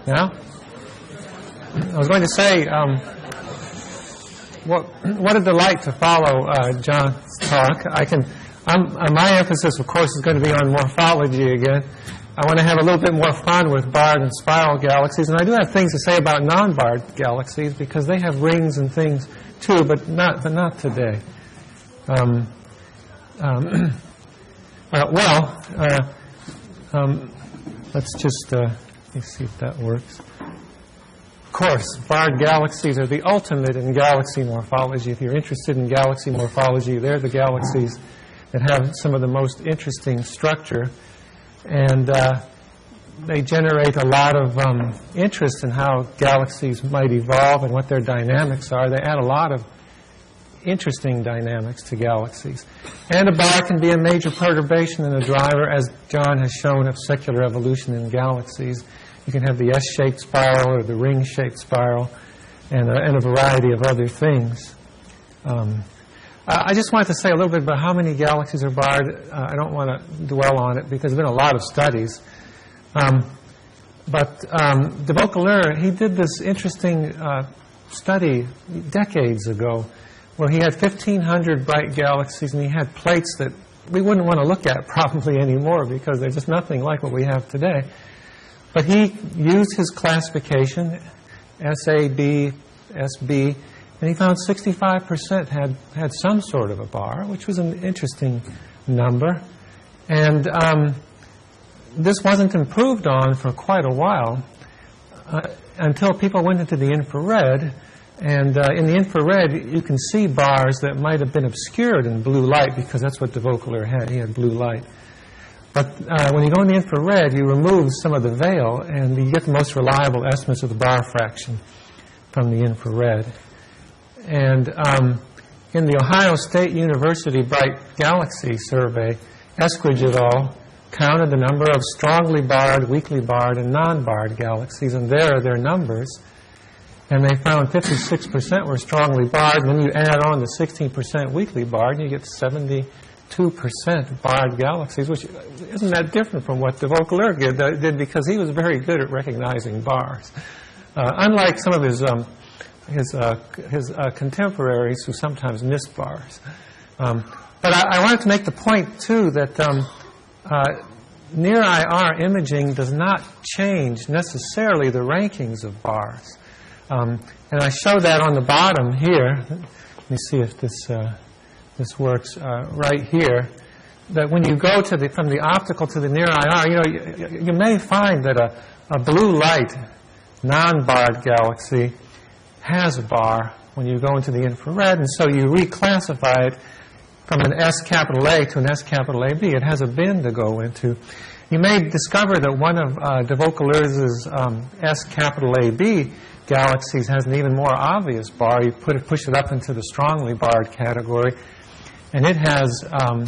Now, I was going to say, what a delight to follow John's talk. My emphasis, of course, is going to be on morphology again. I want to have a little bit more fun with barred and spiral galaxies, and I do have things to say about non-barred galaxies because they have rings and things too, but not today. Let's just let's see if that works. Of course, barred galaxies are the ultimate in galaxy morphology. If you're interested in galaxy morphology, they're the galaxies that have some of the most interesting structure, and they generate a lot of interest in how galaxies might evolve and what their dynamics are. They add a lot of interesting dynamics to galaxies. And a bar can be a major perturbation and a driver, as John has shown, of secular evolution in galaxies. You can have the S-shaped spiral or the ring-shaped spiral and a variety of other things. I just wanted to say a little bit about how many galaxies are barred. I don't want to dwell on it because there's been a lot of studies. But de Vaucouleurs, he did this interesting study decades ago where he had 1,500 bright galaxies, and he had plates that we wouldn't want to look at probably anymore because they're just nothing like what we have today. But he used his classification, SAB, SB, and he found 65% had some sort of a bar, which was an interesting number. And this wasn't improved on for quite a while until people went into the infrared. And in the infrared, you can see bars that might have been obscured in blue light because that's what de Vaucouleurs had. He had blue light. But when you go in the infrared, you remove some of the veil, and you get the most reliable estimates of the bar fraction from the infrared. And in the Ohio State University Bright Galaxy Survey, Eskridge et al. Counted the number of strongly barred, weakly barred, and non-barred galaxies, and there are their numbers. And they found 56% were strongly barred, and then you add on the 16% weakly barred, and you get 72% barred galaxies, which isn't that different from what de Vaucouleurs did because he was very good at recognizing bars. Unlike some of his contemporaries who sometimes missed bars. But I wanted to make the point, too, that near-IR imaging does not change necessarily the rankings of bars. And I show that on the bottom here. Let me see if this works right here. That when you go to from the optical to the near-IR, you may find that a blue light non-barred galaxy has a bar when you go into the infrared, and so you reclassify it from an S capital A to an S capital AB. It has a bin to go into. You may discover that one of de Vaucouleurs' S capital AB galaxies has an even more obvious bar. You push it up into the strongly barred category, and it has a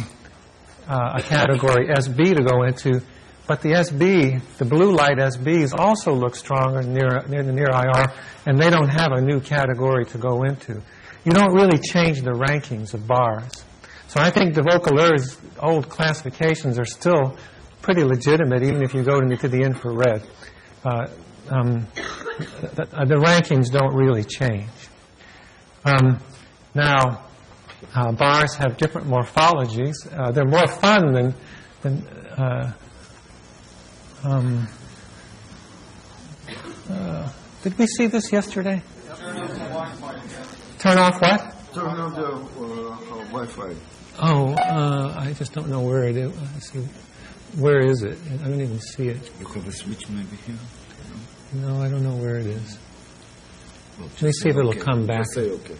category SB to go into. But the SB, the blue light SBs, also look stronger near the near IR, and they don't have a new category to go into. You don't really change the rankings of bars. So I think de Vaucouleurs' old classifications are still pretty legitimate, even if you go into the infrared. The rankings don't really change. Now, bars have different morphologies. They're more fun than did we see this yesterday? Turn off what? Turn off the Wi-Fi. Oh, I just don't know where it is. Let's see. Where is it? I don't even see it. You have a switch maybe here? No, I don't know where it is. Well, let me see if it'll come back. Just say okay.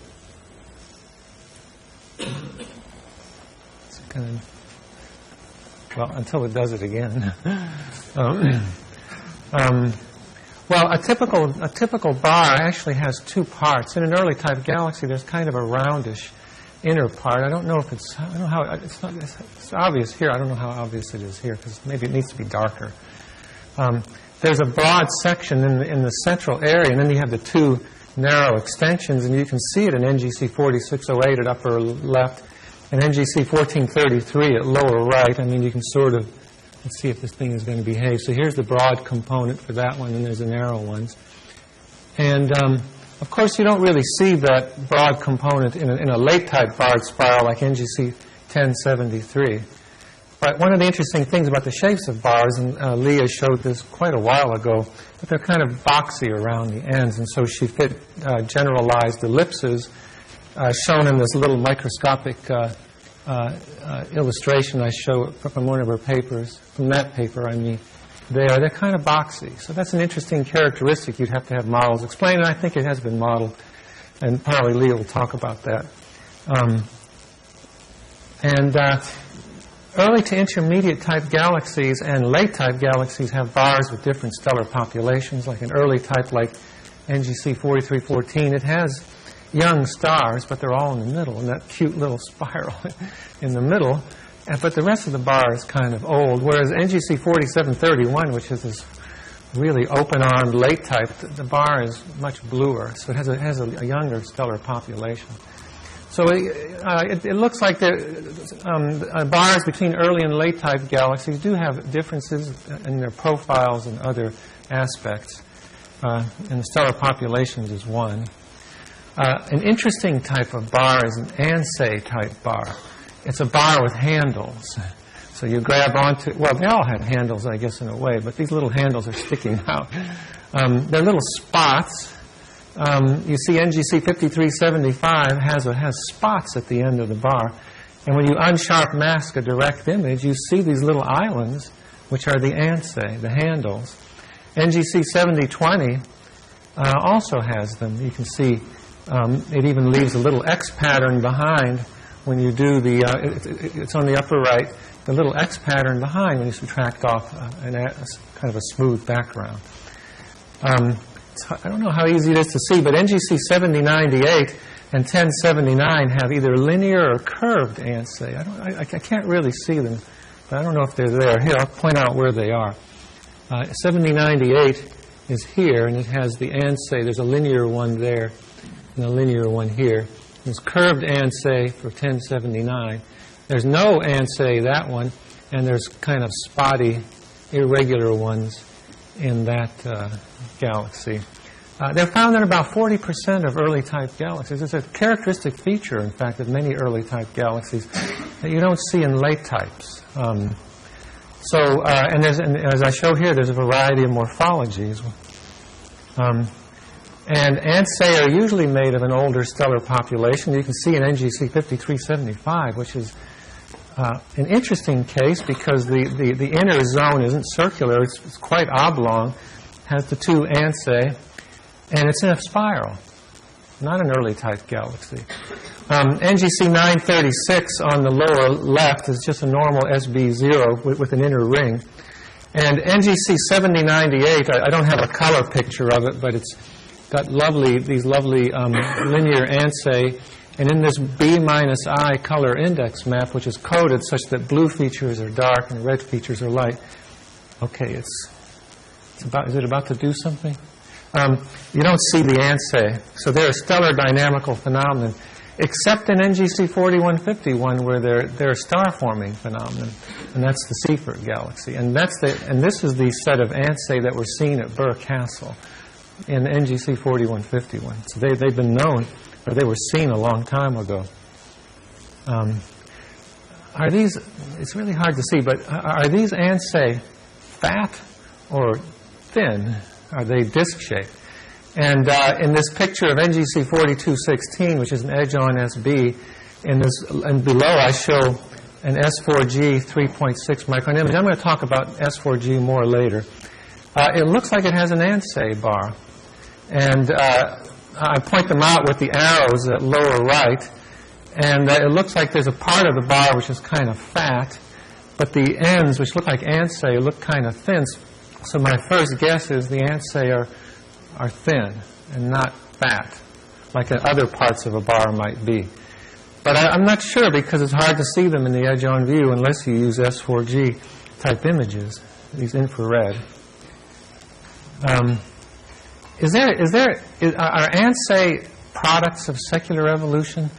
It's kind of, well, until it does it again. Well, a typical bar actually has two parts. In an early type galaxy, there's kind of a roundish inner part. I don't know if it's, I don't know how, it's obvious here. I don't know how obvious it is here because maybe it needs to be darker. There's a broad section in the central area, and then you have the two narrow extensions, and you can see it in NGC 4608 at upper left and NGC 1433 at lower right. I mean, you can sort of Let's see if this thing is going to behave. So here's the broad component for that one, and there's the narrow ones. And, of course, you don't really see that broad component in a late-type barred spiral like NGC 1073. But one of the interesting things about the shapes of bars, and Leah showed this quite a while ago, that they're kind of boxy around the ends, and so she fit generalized ellipses shown in this little microscopic illustration I show from one of her papers, from that paper, I mean. They're kind of boxy. So that's an interesting characteristic you'd have to have models explain, and I think it has been modeled, and probably Leah will talk about that. Early to intermediate type galaxies and late type galaxies have bars with different stellar populations. Like an early type like NGC 4314, it has young stars, but they're all in the middle, in that cute little spiral in the middle. But the rest of the bar is kind of old, whereas NGC 4731, which is this really open-armed late type, the bar is much bluer, so it has a younger stellar population. So it looks like the bars between early and late type galaxies do have differences in their profiles and other aspects, and the stellar populations is one. An interesting type of bar is an Ansay type bar. It's a bar with handles. So you grab onto, well, they all have handles, I guess, in a way, but these little handles are sticking out. They're little spots. You see NGC 5375 has spots at the end of the bar. And when you unsharp mask a direct image, you see these little islands, which are the Ansay, the handles. NGC 7020 also has them. You can see it even leaves a little X pattern behind when you do the, it's on the upper right, the little X pattern behind when you subtract off kind of a smooth background. I don't know how easy it is to see, but NGC 7098 and 1079 have either linear or curved Ansay. I can't really see them, but I don't know if they're there. Here, I'll point out where they are. 7098 is here, and it has the Ansay. There's a linear one there and a linear one here. There's curved Ansay for 1079. There's no Ansay, that one, and there's kind of spotty, irregular ones in that galaxy. They're found in about 40% of early type galaxies. It's a characteristic feature, in fact, of many early type galaxies that you don't see in late types. And as I show here, there's a variety of morphologies. And Ansay are usually made of an older stellar population. You can see in NGC 5375, which is an interesting case because the inner zone isn't circular. It's quite oblong, has the two Ansay, and it's in a spiral, not an early type galaxy. NGC 936 on the lower left is just a normal SB0 with an inner ring. And NGC 7098, I don't have a color picture of it, but it's got these lovely linear Ansay, and in this B-I color index map, which is coded such that blue features are dark and red features are light. Okay, is it about to do something? You don't see the Ansay, so they're a stellar dynamical phenomenon, except in NGC 4151, where they're a star-forming phenomenon, and that's the Seyfert galaxy, and this is the set of Ansay that were seen at Burr Castle in NGC 4151. So they've been known, or they were seen a long time ago. Are these, it's really hard to see, but are these Ansay fat or thin? Are they disc-shaped? And in this picture of NGC 4216, which is an edge-on SB, and below I show an S4G 3.6 micron image. I'm going to talk about S4G more later. It looks like it has an Ansay bar. And I point them out with the arrows at lower right. And it looks like there's a part of the bar which is kind of fat, but the ends, which look like Ansay, look kind of thin. So my first guess is the Ansay are thin and not fat, like other parts of a bar might be. But I'm not sure because it's hard to see them in the edge-on view unless you use S4G type images, these infrared. Are Ansay products of secular evolution?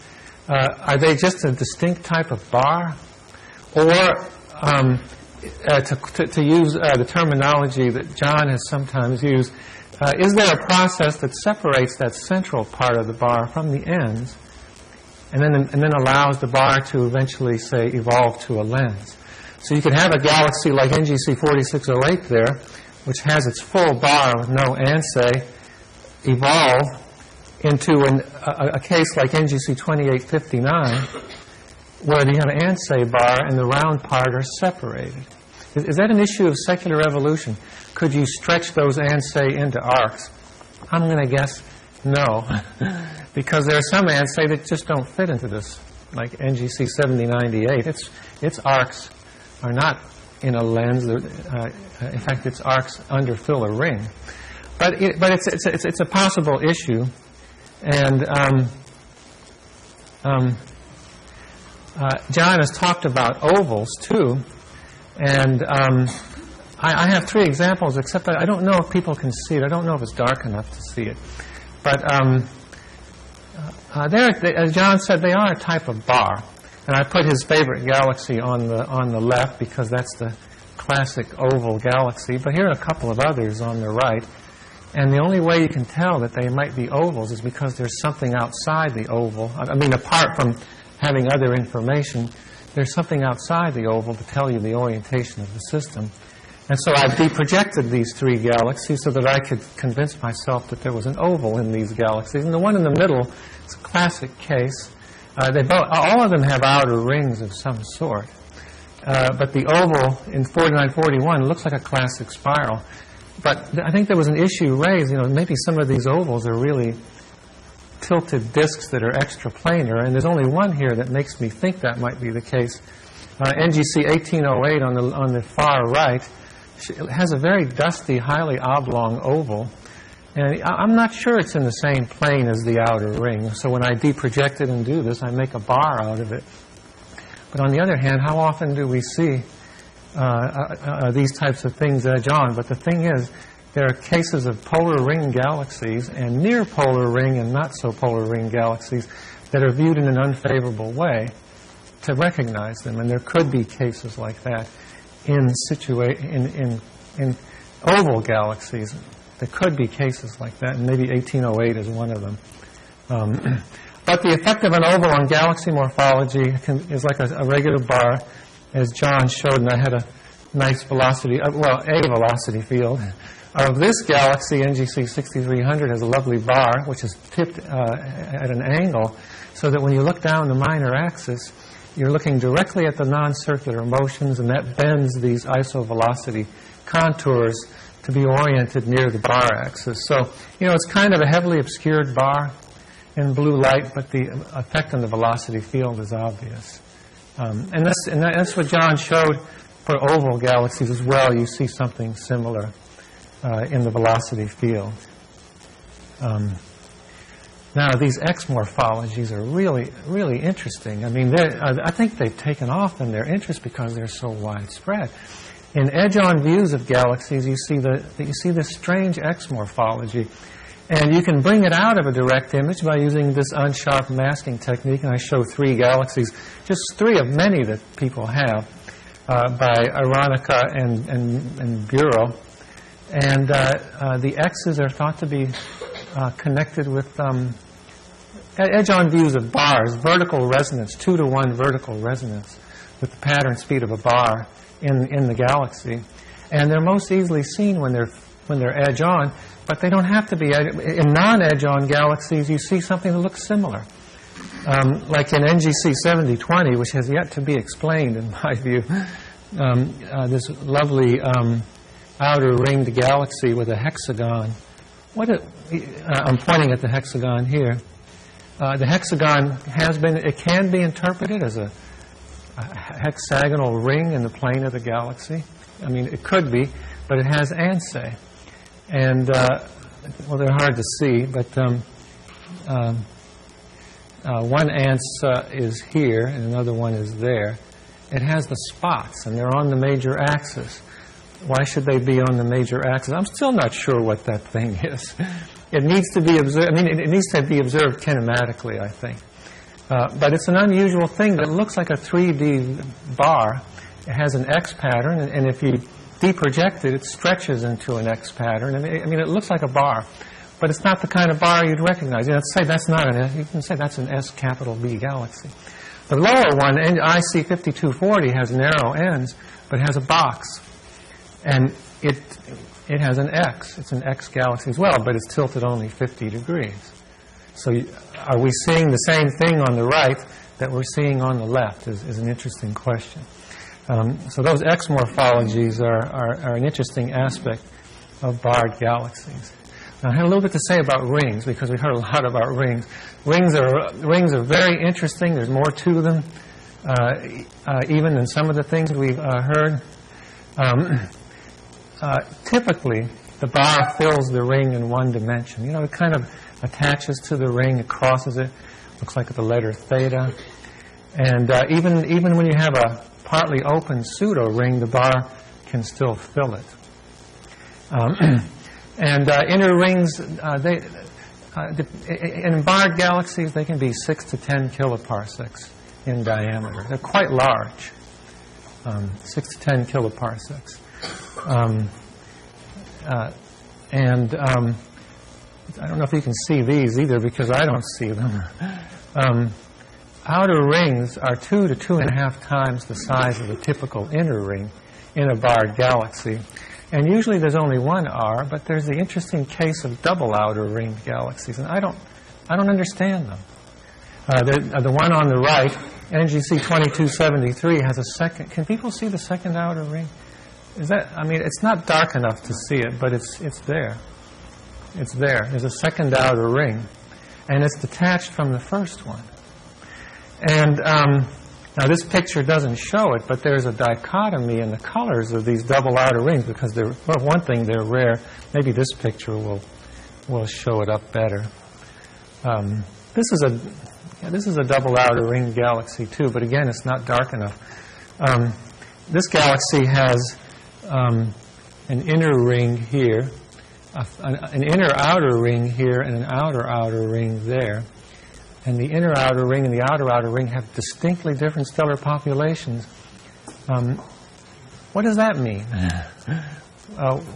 Are they just a distinct type of bar? Or to use the terminology that John has sometimes used, is there a process that separates that central part of the bar from the ends and then allows the bar to eventually, say, evolve to a lens? So you could have a galaxy like NGC 4608 there, which has its full bar with no ansay, evolve into a case like NGC 2859, where you have an ansay bar and the round part are separated. Is that an issue of secular evolution? Could you stretch those ansay into arcs? I'm going to guess no, because there are some ansay that just don't fit into this, like NGC 7098. Its arcs are not in a lens. In fact, its arcs underfill a ring. But it's a possible issue, and John has talked about ovals too, and I have 3 examples, except I don't know if people can see it. I don't know if it's dark enough to see it. But as John said, they are a type of bar. And I put his favorite galaxy on the left because that's the classic oval galaxy. But here are a couple of others on the right. And the only way you can tell that they might be ovals is because there's something outside the oval. I mean, apart from having other information, there's something outside the oval to tell you the orientation of the system. And so I deprojected these 3 galaxies so that I could convince myself that there was an oval in these galaxies. And the one in the middle is a classic case. All of them have outer rings of some sort. But the oval in 4941 looks like a classic spiral. But I think there was an issue raised, maybe some of these ovals are really tilted disks that are extraplanar, and there's only one here that makes me think that might be the case. NGC 1808 on the far right has a very dusty, highly oblong oval, and I'm not sure it's in the same plane as the outer ring. So when I deproject it and do this, I make a bar out of it. But on the other hand, how often do we see these types of things edge on? But the thing is, there are cases of polar ring galaxies and near polar ring and not so polar ring galaxies that are viewed in an unfavorable way to recognize them. And there could be cases like that in oval galaxies. There could be cases like that, and maybe 1808 is one of them. But the effect of an oval on galaxy morphology is like a regular bar, as John showed, and I had a nice velocity, a velocity field. Of this galaxy, NGC 6300 has a lovely bar, which is tipped at an angle, so that when you look down the minor axis, you're looking directly at the non-circular motions, and that bends these isovelocity contours to be oriented near the bar axis. So, it's kind of a heavily obscured bar in blue light, but the effect on the velocity field is obvious. And that's what John showed for oval galaxies as well. You see something similar in the velocity field. Now, these X morphologies are really, really interesting. I mean, I think they've taken off in their interest because they're so widespread. In edge-on views of galaxies, you see this strange X morphology, and you can bring it out of a direct image by using this unsharp masking technique. And I show 3 galaxies, just 3 of many that people have, by Aronica and Bureau. And the X's are thought to be connected with edge-on views of bars, vertical resonance, 2-to-1 vertical resonance with the pattern speed of a bar in the galaxy. And they're most easily seen when they're edge-on, but they don't have to be. In non-edge-on galaxies, you see something that looks similar. Like in NGC 7020, which has yet to be explained in my view, this lovely outer ringed galaxy with a hexagon. I'm pointing at the hexagon here. The hexagon can be interpreted as a hexagonal ring in the plane of the galaxy. I mean, it could be, but it has ansay. And, they're hard to see, but one ants is here and another one is there. It has the spots, and they're on the major axis. Why should they be on the major axis? I'm still not sure what that thing is. It needs to be observed. I mean, it needs to be observed kinematically, I think. But it's an unusual thing that looks like a 3D bar, It has an X pattern, and if you deproject it, it stretches into an X pattern. And it looks like a bar, but it's not the kind of bar you'd recognize. Let's say that's not an S. You can say that's an S capital B galaxy. The lower one, IC 5240, has narrow ends, but has a box, and it has an X. It's an X galaxy as well, but it's tilted only 50 degrees. So are we seeing the same thing on the right that we're seeing on the left is an interesting question. So those X morphologies are an interesting aspect of barred galaxies. Now, I had a little bit to say about rings, because we heard a lot about rings. Rings are very interesting. There's more to them, even than some of the things we've heard. Typically, the bar fills the ring in one dimension. It kind of attaches to the ring, it crosses it, looks like the letter theta. And even when you have a partly open pseudo-ring, the bar can still fill it. And inner rings, in barred galaxies, they can be 6 to 10 kiloparsecs in diameter. They're quite large, 6 to 10 kiloparsecs. I don't know if you can see these either, because I don't see them. Outer rings are 2 to 2.5 times the size of the typical inner ring in a barred galaxy. And usually there's only one R, but there's the interesting case of double outer ring galaxies, and I don't understand them. The one on the right, NGC 2273, has a second. Can people see the second outer ring? It's not dark enough to see it, but it's there. It's there. There's a second outer ring, and it's detached from the first one. And now this picture doesn't show it, but there's a dichotomy in the colors of these double outer rings, because one thing, they're rare. Maybe this picture will show it up better. This is a double outer ring galaxy too, but again, it's not dark enough. This galaxy has an inner ring here, an inner outer ring here, and an outer ring there. And the inner outer ring and the outer ring have distinctly different stellar populations. What does that mean?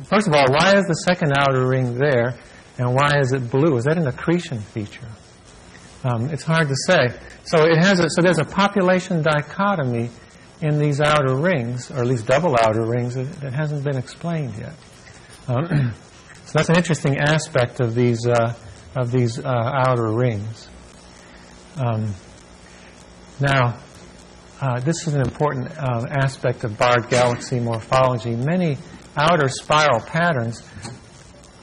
First of all, why is the second outer ring there, and why is it blue? Is that an accretion feature? It's hard to say. So there's a population dichotomy in these outer rings, or at least double outer rings, that hasn't been explained yet. So that's an interesting aspect of these outer rings. Now, this is an important aspect of barred galaxy morphology. Many outer spiral patterns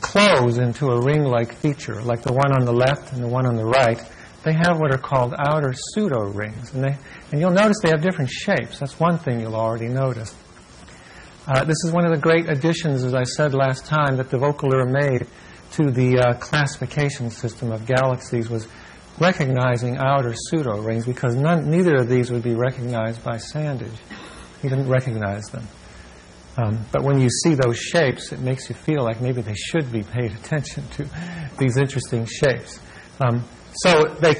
close into a ring-like feature, like the one on the left and the one on the right. They have what are called outer pseudo-rings, and you'll notice they have different shapes. That's one thing you'll already notice. This is one of the great additions, as I said last time, that de Vaucouleurs made to the classification system of galaxies, was recognizing outer pseudo-rings, because neither of these would be recognized by Sandage. He didn't recognize them. But when you see those shapes, it makes you feel like maybe they should be paid attention to, these interesting shapes. So they're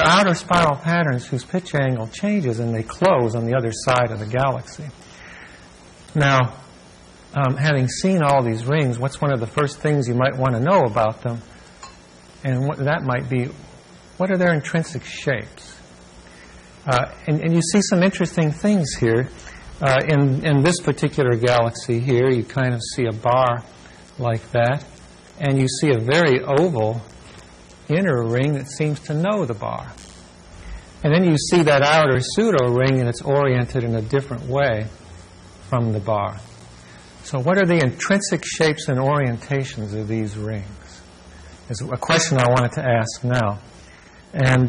outer spiral patterns whose pitch angle changes, and they close on the other side of the galaxy. Now, having seen all these rings, what's one of the first things you might want to know about them? And what that might be, what are their intrinsic shapes? And you see some interesting things here. In this particular galaxy here, you kind of see a bar like that, and you see a very oval inner ring that seems to know the bar. And then you see that outer pseudo-ring, and it's oriented in a different way from the bar. So what are the intrinsic shapes and orientations of these rings? Is a question I wanted to ask now. And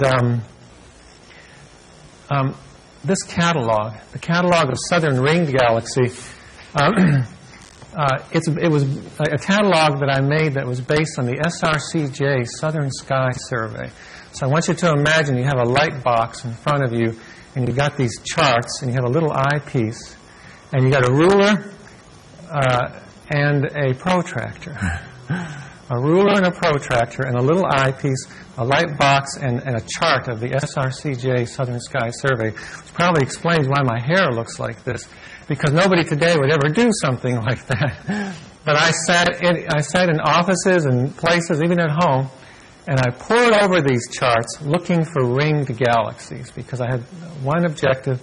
this catalog, the catalog of Southern Ringed Galaxy, it was a catalog that I made that was based on the SRCJ Southern Sky Survey. So I want you to imagine you have a light box in front of you, and you've got these charts, and you have a little eyepiece, and you got a ruler and a protractor. a ruler and a protractor, and a little eyepiece, a light box, and a chart of the SRCJ Southern Sky Survey, which probably explains why my hair looks like this, because nobody today would ever do something like that. But I sat in offices and places, even at home, and I pored over these charts looking for ringed galaxies, because I had one objective,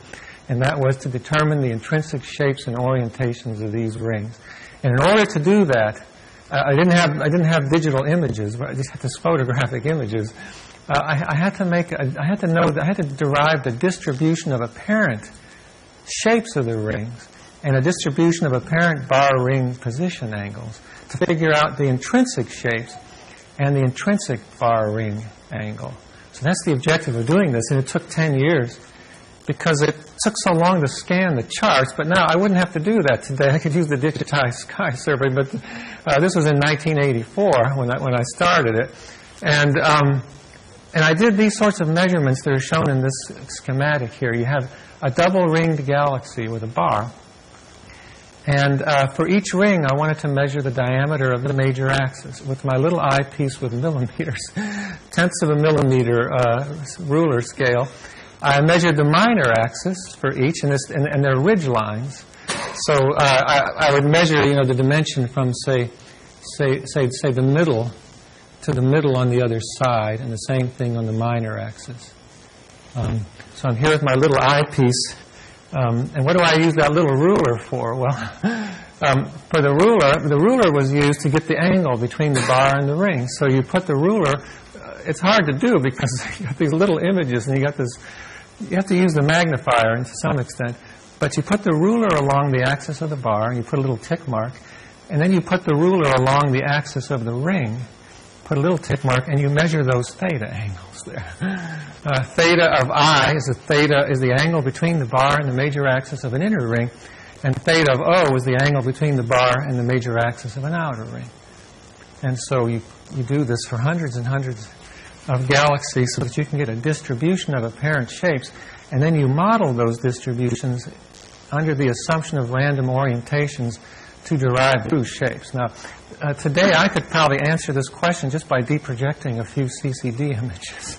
and that was to determine the intrinsic shapes and orientations of these rings. And in order to do that, I didn't have digital images, but I just had this photographic images. I had to derive the distribution of apparent shapes of the rings and a distribution of apparent bar ring position angles to figure out the intrinsic shapes and the intrinsic bar ring angle. So that's the objective of doing this, and it took 10 years because it took so long to scan the charts. But now I wouldn't have to do that today. I could use the digitized sky survey, but this was in 1984 when I started it. And I did these sorts of measurements that are shown in this schematic here. You have a double-ringed galaxy with a bar. And for each ring, I wanted to measure the diameter of the major axis with my little eyepiece with millimeters, tenths of a millimeter ruler scale. I measured the minor axis for each, and they're ridge lines. So I would measure, the dimension from say the middle to the middle on the other side, and the same thing on the minor axis. So I'm here with my little eyepiece. And what do I use that little ruler for? Well, for the ruler was used to get the angle between the bar and the ring. So you put the ruler, it's hard to do because you got these little images and you have to use the magnifier to some extent. But you put the ruler along the axis of the bar, and you put a little tick mark, and then you put the ruler along the axis of the ring, put a little tick mark, and you measure those theta angles there. Theta of I is the angle between the bar and the major axis of an inner ring, and theta of O is the angle between the bar and the major axis of an outer ring. And so you do this for hundreds and hundreds of galaxies so that you can get a distribution of apparent shapes, and then you model those distributions under the assumption of random orientations to derive true shapes. Now, today I could probably answer this question just by deprojecting a few CCD images.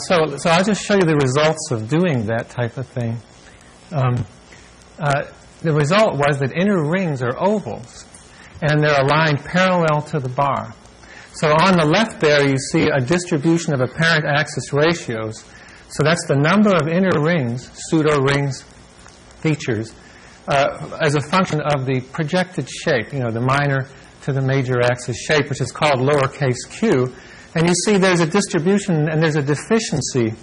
So I'll just show you the results of doing that type of thing. The result was that inner rings are ovals, and they're aligned parallel to the bar. So on the left there, you see a distribution of apparent axis ratios. So that's the number of inner rings, pseudo-rings, features, as a function of the projected shape, the minor to the major axis shape, which is called lowercase q. And you see there's a distribution and there's a deficiency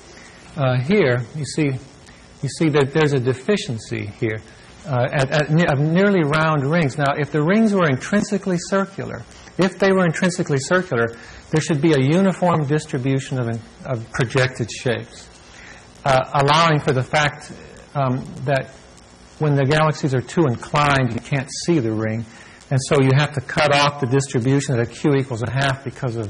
here. You see that there's a deficiency here of nearly round rings. Now, if the rings were intrinsically circular, there should be a uniform distribution of projected shapes, allowing for the fact that when the galaxies are too inclined, you can't see the ring, and so you have to cut off the distribution at a q equals a half because of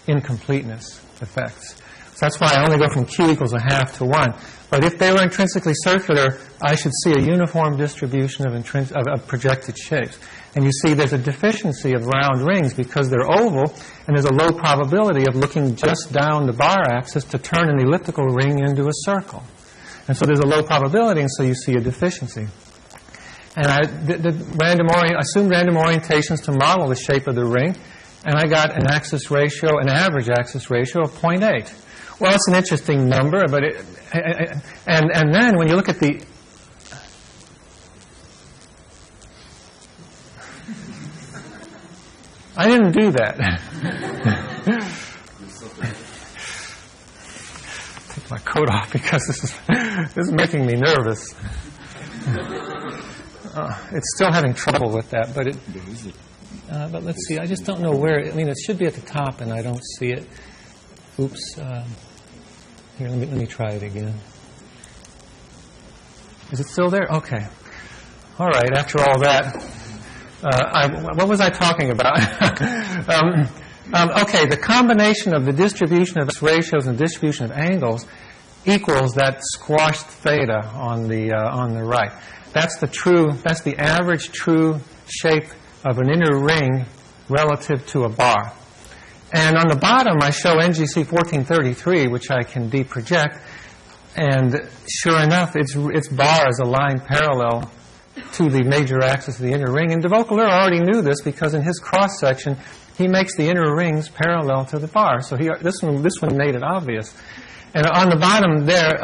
incompleteness effects. So that's why I only go from q equals a half to 1. But if they were intrinsically circular, I should see a uniform distribution of projected shapes. And you see there's a deficiency of round rings because they're oval, and there's a low probability of looking just down the bar axis to turn an elliptical ring into a circle. And so there's a low probability, and so you see a deficiency. And I assumed random orientations to model the shape of the ring, and I got an average axis ratio of 0.8. Well, it's an interesting number, but and then when you look at the I didn't do that. Take my coat off because this is making me nervous. It's still having trouble with that, but let's see. I just don't know where. It should be at the top, and I don't see it. Oops. Here, let me try it again. Is it still there? Okay. All right. After all that, what was I talking about? Okay. The combination of the distribution of ratios and distribution of angles equals that squashed theta on the right. That's the average true shape of an inner ring relative to a bar. And on the bottom, I show NGC 1433, which I can deproject. And sure enough, its bar is aligned parallel to the major axis of the inner ring. And de Vaucouleurs already knew this because in his cross-section, he makes the inner rings parallel to the bar. So this one made it obvious. And on the bottom there,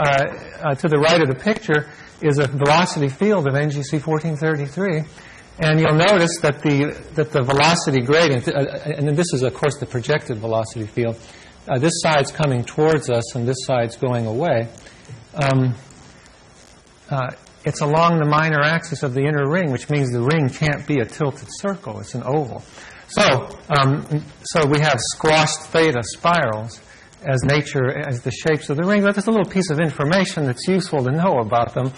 to the right of the picture, is a velocity field of NGC 1433. And you'll notice that the velocity gradient, and this is, of course, the projected velocity field, this side's coming towards us and this side's going away. It's along the minor axis of the inner ring, which means the ring can't be a tilted circle. It's an oval. So we have squashed theta spirals as the shapes of the ring. But there's a little piece of information that's useful to know about them.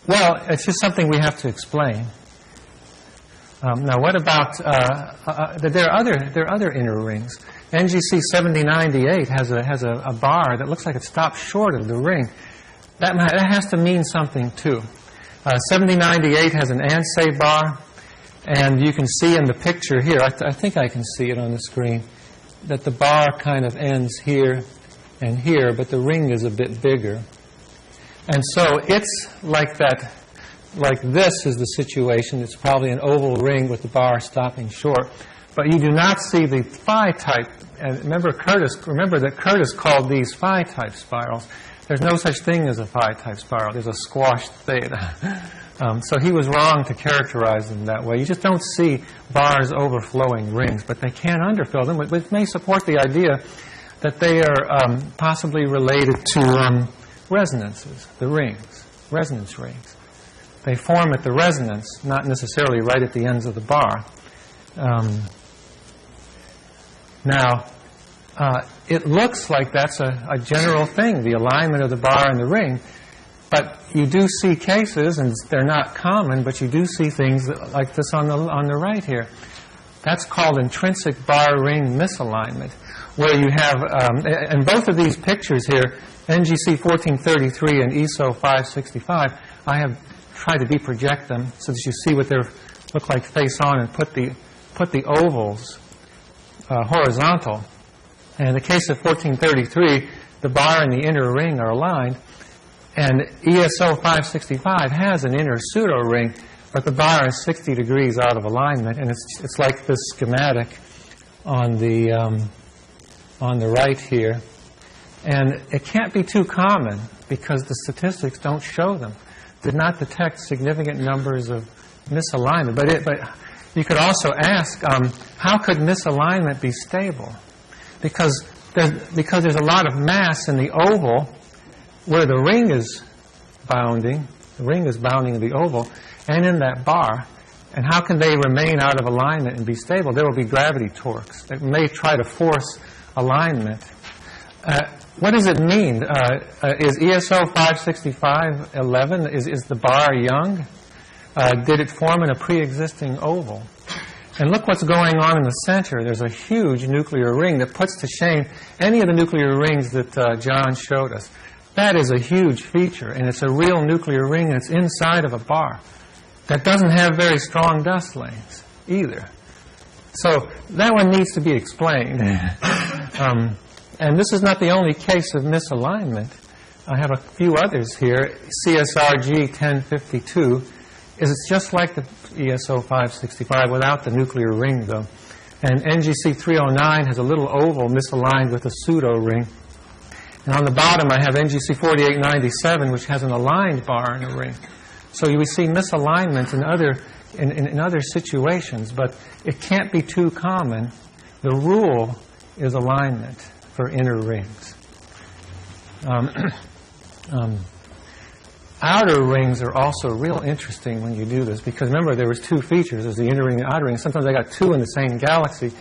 Well, it's just something we have to explain. Now, what about there are other inner rings. NGC 7098 has a bar that looks like it stops short of the ring. That has to mean something too. 7098 has an Ansay bar, and you can see in the picture here, I think I can see it on the screen, that the bar kind of ends here and here, but the ring is a bit bigger. And so it's like that, like this is the situation. It's probably an oval ring with the bar stopping short. But you do not see the phi-type. And remember that Curtis called these phi-type spirals. There's no such thing as a phi-type spiral. There's a squashed theta. So he was wrong to characterize them that way. You just don't see bars overflowing rings, but they can underfill them, which may support the idea that they are possibly related to resonances, the rings, resonance rings. They form at the resonance, not necessarily right at the ends of the bar. Now, it looks like that's a general thing, the alignment of the bar and the ring. But you do see cases, and they're not common, but you do see things like this on the right here. That's called intrinsic bar-ring misalignment, where you have, and both of these pictures here, NGC 1433 and ESO 565, I have tried to deproject them so that you see what they look like face on and put the ovals horizontal. And in the case of 1433, the bar and the inner ring are aligned, and ESO 565 has an inner pseudo-ring, but the bar is 60 degrees out of alignment, and it's like this schematic on the right here. And it can't be too common because the statistics don't show them. Did not detect significant numbers of misalignment. But you could also ask, how could misalignment be stable? Because there's a lot of mass in the oval where the ring is bounding. The ring is bounding the oval, and in that bar. And how can they remain out of alignment and be stable? There will be gravity torques that may try to force alignment. What does it mean? Is ESO 565 11? Is the bar young? Did it form in a pre-existing oval? And look what's going on in the center. There's a huge nuclear ring that puts to shame any of the nuclear rings that John showed us. That is a huge feature, and it's a real nuclear ring, and it's inside of a bar that doesn't have very strong dust lanes either. So that one needs to be explained. And this is not the only case of misalignment. I have a few others here. CSRG 1052 is just like the ESO 565 without the nuclear ring, though. And NGC 309 has a little oval misaligned with a pseudo-ring. And on the bottom, I have NGC 4897, which has an aligned bar and a ring. So you see misalignment in other situations, but it can't be too common. The rule is alignment for inner rings. Outer rings are also real interesting when you do this, because remember there was two features. There's the inner ring and the outer ring. Sometimes I got two in the same galaxy,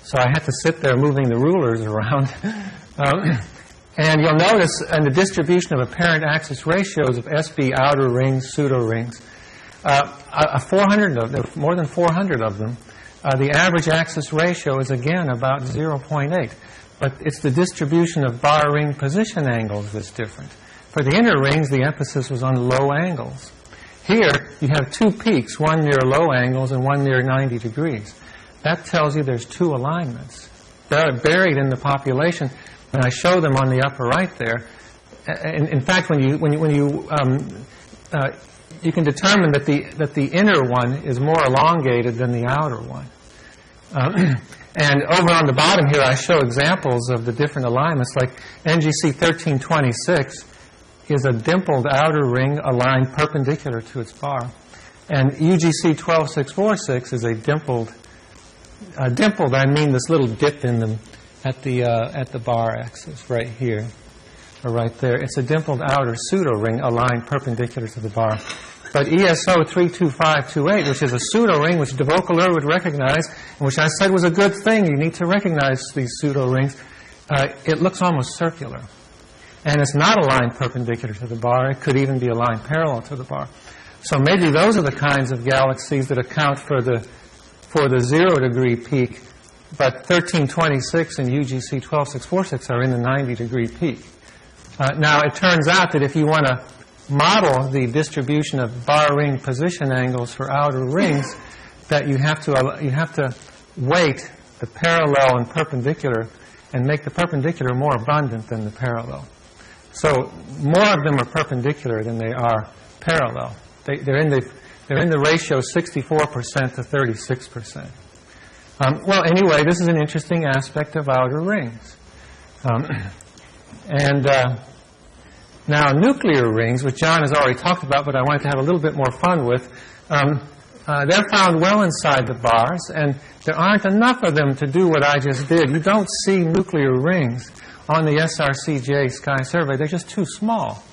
so I had to sit there moving the rulers around. And you'll notice in the distribution of apparent axis ratios of SB outer rings, pseudo rings, 400 of them, more than 400 of them, the average axis ratio is again about 0.8. But it's the distribution of bar ring position angles that's different. For the inner rings, the emphasis was on low angles. Here, you have two peaks, one near low angles and one near 90 degrees. That tells you there's two alignments. They're buried in the population, and I show them on the upper right there. In fact, when you can determine that the inner one is more elongated than the outer one. And over on the bottom here, I show examples of the different alignments, like NGC 1326 is a dimpled outer ring aligned perpendicular to its bar. And UGC 12646 is a dimpled, I mean this little dip in them at the bar axis right here, or right there. It's a dimpled outer pseudo-ring aligned perpendicular to the bar. But ESO 32528, which is a pseudo-ring which de Vaucouleurs would recognize, and which I said was a good thing, you need to recognize these pseudo-rings, it looks almost circular. And it's not aligned perpendicular to the bar. It could even be aligned parallel to the bar. So maybe those are the kinds of galaxies that account for the 0-degree peak, but 1326 and UGC 12646 are in the 90-degree peak. Now, it turns out that if you want to model the distribution of bar ring position angles for outer rings, that you have to weight the parallel and perpendicular and make the perpendicular more abundant than the parallel. So more of them are perpendicular than they are parallel. They're in the ratio 64% to 36%. Well, anyway, this is an interesting aspect of outer rings. Now, nuclear rings, which John has already talked about, but I wanted to have a little bit more fun with, they're found well inside the bars, and there aren't enough of them to do what I just did. You don't see nuclear rings on the SRCJ sky survey. They're just too small.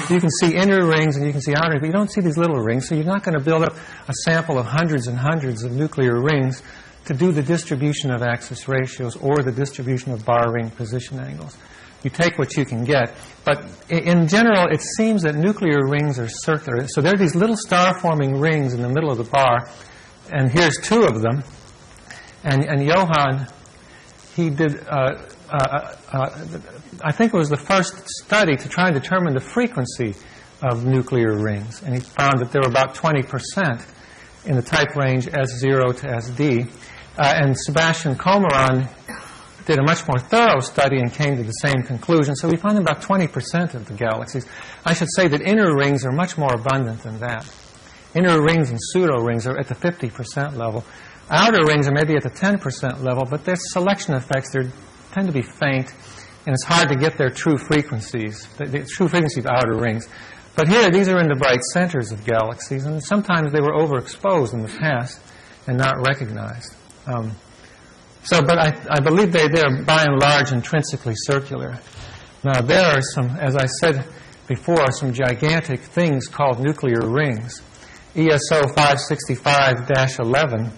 You can see inner rings and you can see outer rings, but you don't see these little rings, so you're not going to build up a sample of hundreds and hundreds of nuclear rings to do the distribution of axis ratios or the distribution of bar ring position angles. You take what you can get. But in general, it seems that nuclear rings are circular. So there are these little star-forming rings in the middle of the bar, and here's two of them. And Johann, he did, I think it was the first study to try and determine the frequency of nuclear rings. And he found that there were about 20% in the type range S0 to SD. And Sebastian Comeron did a much more thorough study and came to the same conclusion. So we found about 20% of the galaxies. I should say that inner rings are much more abundant than that. Inner rings and pseudo-rings are at the 50% level. Outer rings are maybe at the 10% level, but their selection effects tend to be faint, and it's hard to get their true frequencies, the true frequency of outer rings. But here, these are in the bright centers of galaxies, and sometimes they were overexposed in the past and not recognized. But I believe they're by and large intrinsically circular. Now, there are some, as I said before, some gigantic things called nuclear rings. ESO 565-11,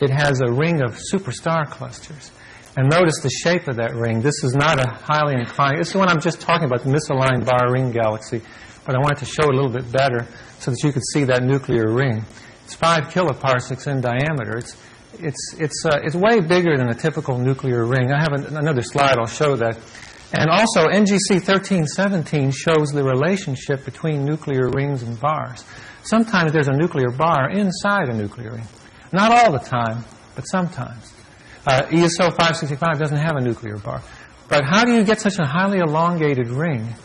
it has a ring of superstar clusters. And notice the shape of that ring. This is not a highly inclined, this is the one I'm just talking about, the misaligned bar ring galaxy. But I wanted to show it a little bit better so that you could see that nuclear ring. It's 5 kiloparsecs in diameter. It's way bigger than a typical nuclear ring. I have another slide. I'll show that. And also, NGC 1317 shows the relationship between nuclear rings and bars. Sometimes there's a nuclear bar inside a nuclear ring. Not all the time, but sometimes. ESO 565 doesn't have a nuclear bar. But how do you get such a highly elongated ring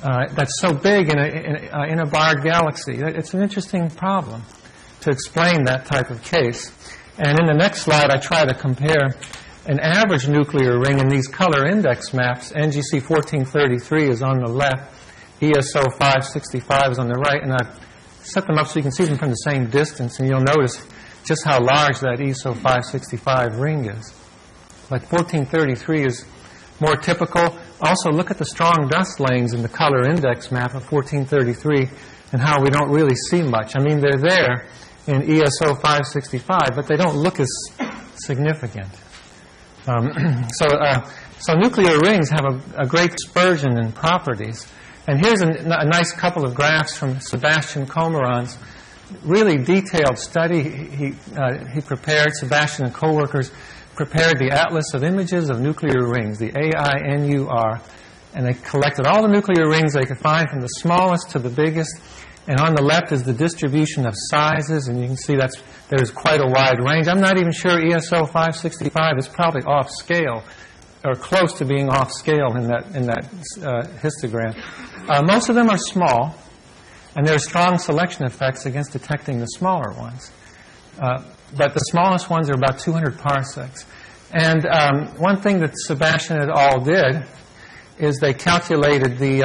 that's so big in a barred galaxy? It's an interesting problem to explain that type of case. And in the next slide, I try to compare an average nuclear ring in these color index maps. NGC 1433 is on the left, ESO 565 is on the right, and I've set them up so you can see them from the same distance, and you'll notice just how large that ESO 565 ring is. But 1433 is more typical. Also, look at the strong dust lanes in the color index map of 1433 and how we don't really see much. I mean, they're there in ESO 565, but they don't look as significant. So nuclear rings have a great dispersion in properties. And here's a nice couple of graphs from Sebastian Comeron's really detailed study he prepared. Sebastian and co-workers prepared the Atlas of Images of Nuclear Rings, the AINUR. And they collected all the nuclear rings they could find from the smallest to the biggest. And on the left is the distribution of sizes, and you can see there's quite a wide range. I'm not even sure ESO 565 is probably off scale, or close to being off scale in that histogram. Most of them are small, and there are strong selection effects against detecting the smaller ones. But the smallest ones are about 200 parsecs. And one thing that Sebastian et al. Did is they calculated they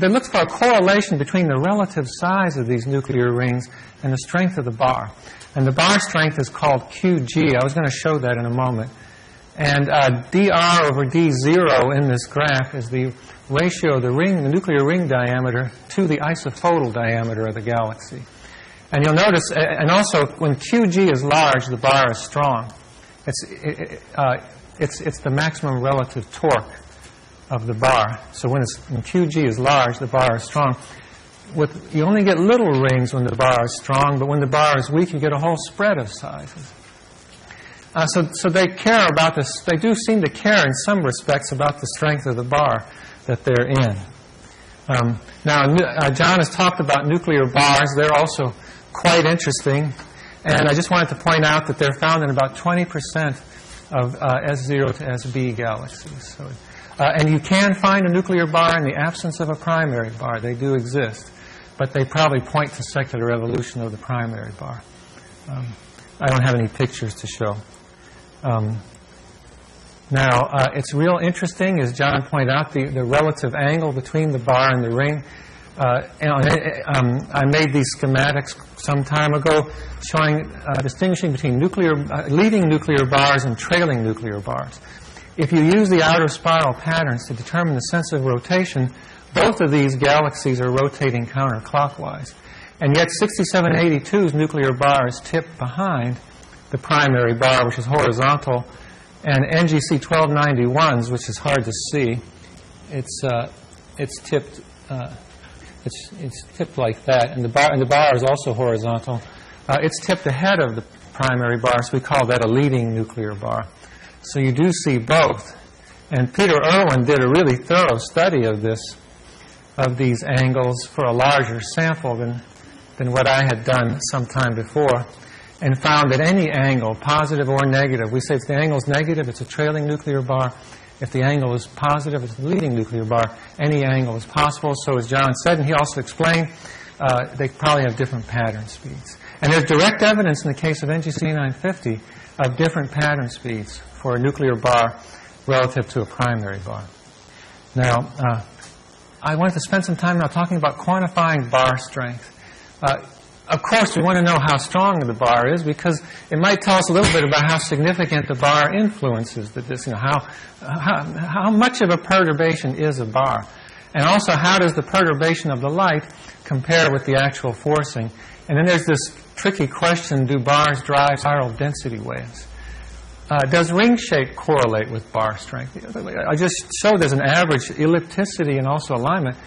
looked for a correlation between the relative size of these nuclear rings and the strength of the bar. And the bar strength is called QG. I was going to show that in a moment. And dr over d0 in this graph is the ratio of the nuclear ring diameter to the isophotal diameter of the galaxy. And you'll notice, and also when QG is large, the bar is strong. It's the maximum relative torque of the bar. So when QG is large, the bar is strong. You only get little rings when the bar is strong, but when the bar is weak, you get a whole spread of sizes. So they care about this. They do seem to care in some respects about the strength of the bar that they're in. Now, John has talked about nuclear bars. They're also quite interesting. And I just wanted to point out that they're found in about 20% of S0 to SB galaxies. So, and you can find a nuclear bar in the absence of a primary bar. They do exist. But they probably point to secular evolution of the primary bar. I don't have any pictures to show. Now, it's real interesting, as John pointed out, the relative angle between the bar and the ring. I made these schematics some time ago showing distinguishing between leading nuclear bars and trailing nuclear bars. If you use the outer spiral patterns to determine the sense of rotation, both of these galaxies are rotating counterclockwise. And yet 6782's nuclear bar is tipped behind the primary bar, which is horizontal, and NGC 1291's, which is hard to see, it's tipped. It's tipped like that, and the bar is also horizontal. It's tipped ahead of the primary bar, so we call that a leading nuclear bar. So you do see both. And Peter Irwin did a really thorough study of these angles for a larger sample than what I had done some time before, and found that any angle, positive or negative, we say if the angle is negative, it's a trailing nuclear bar. If the angle is positive, it's a leading nuclear bar. Any angle is possible. So as John said, and he also explained, they probably have different pattern speeds. And there's direct evidence in the case of NGC 950 of different pattern speeds for a nuclear bar relative to a primary bar. Now, I wanted to spend some time now talking about quantifying bar strength. Of course, we want to know how strong the bar is because it might tell us a little bit about how significant the bar influences how much of a perturbation is a bar. And also, how does the perturbation of the light compare with the actual forcing? And then there's this tricky question, do bars drive spiral density waves? Does ring shape correlate with bar strength? I just showed there's an average ellipticity and also alignment.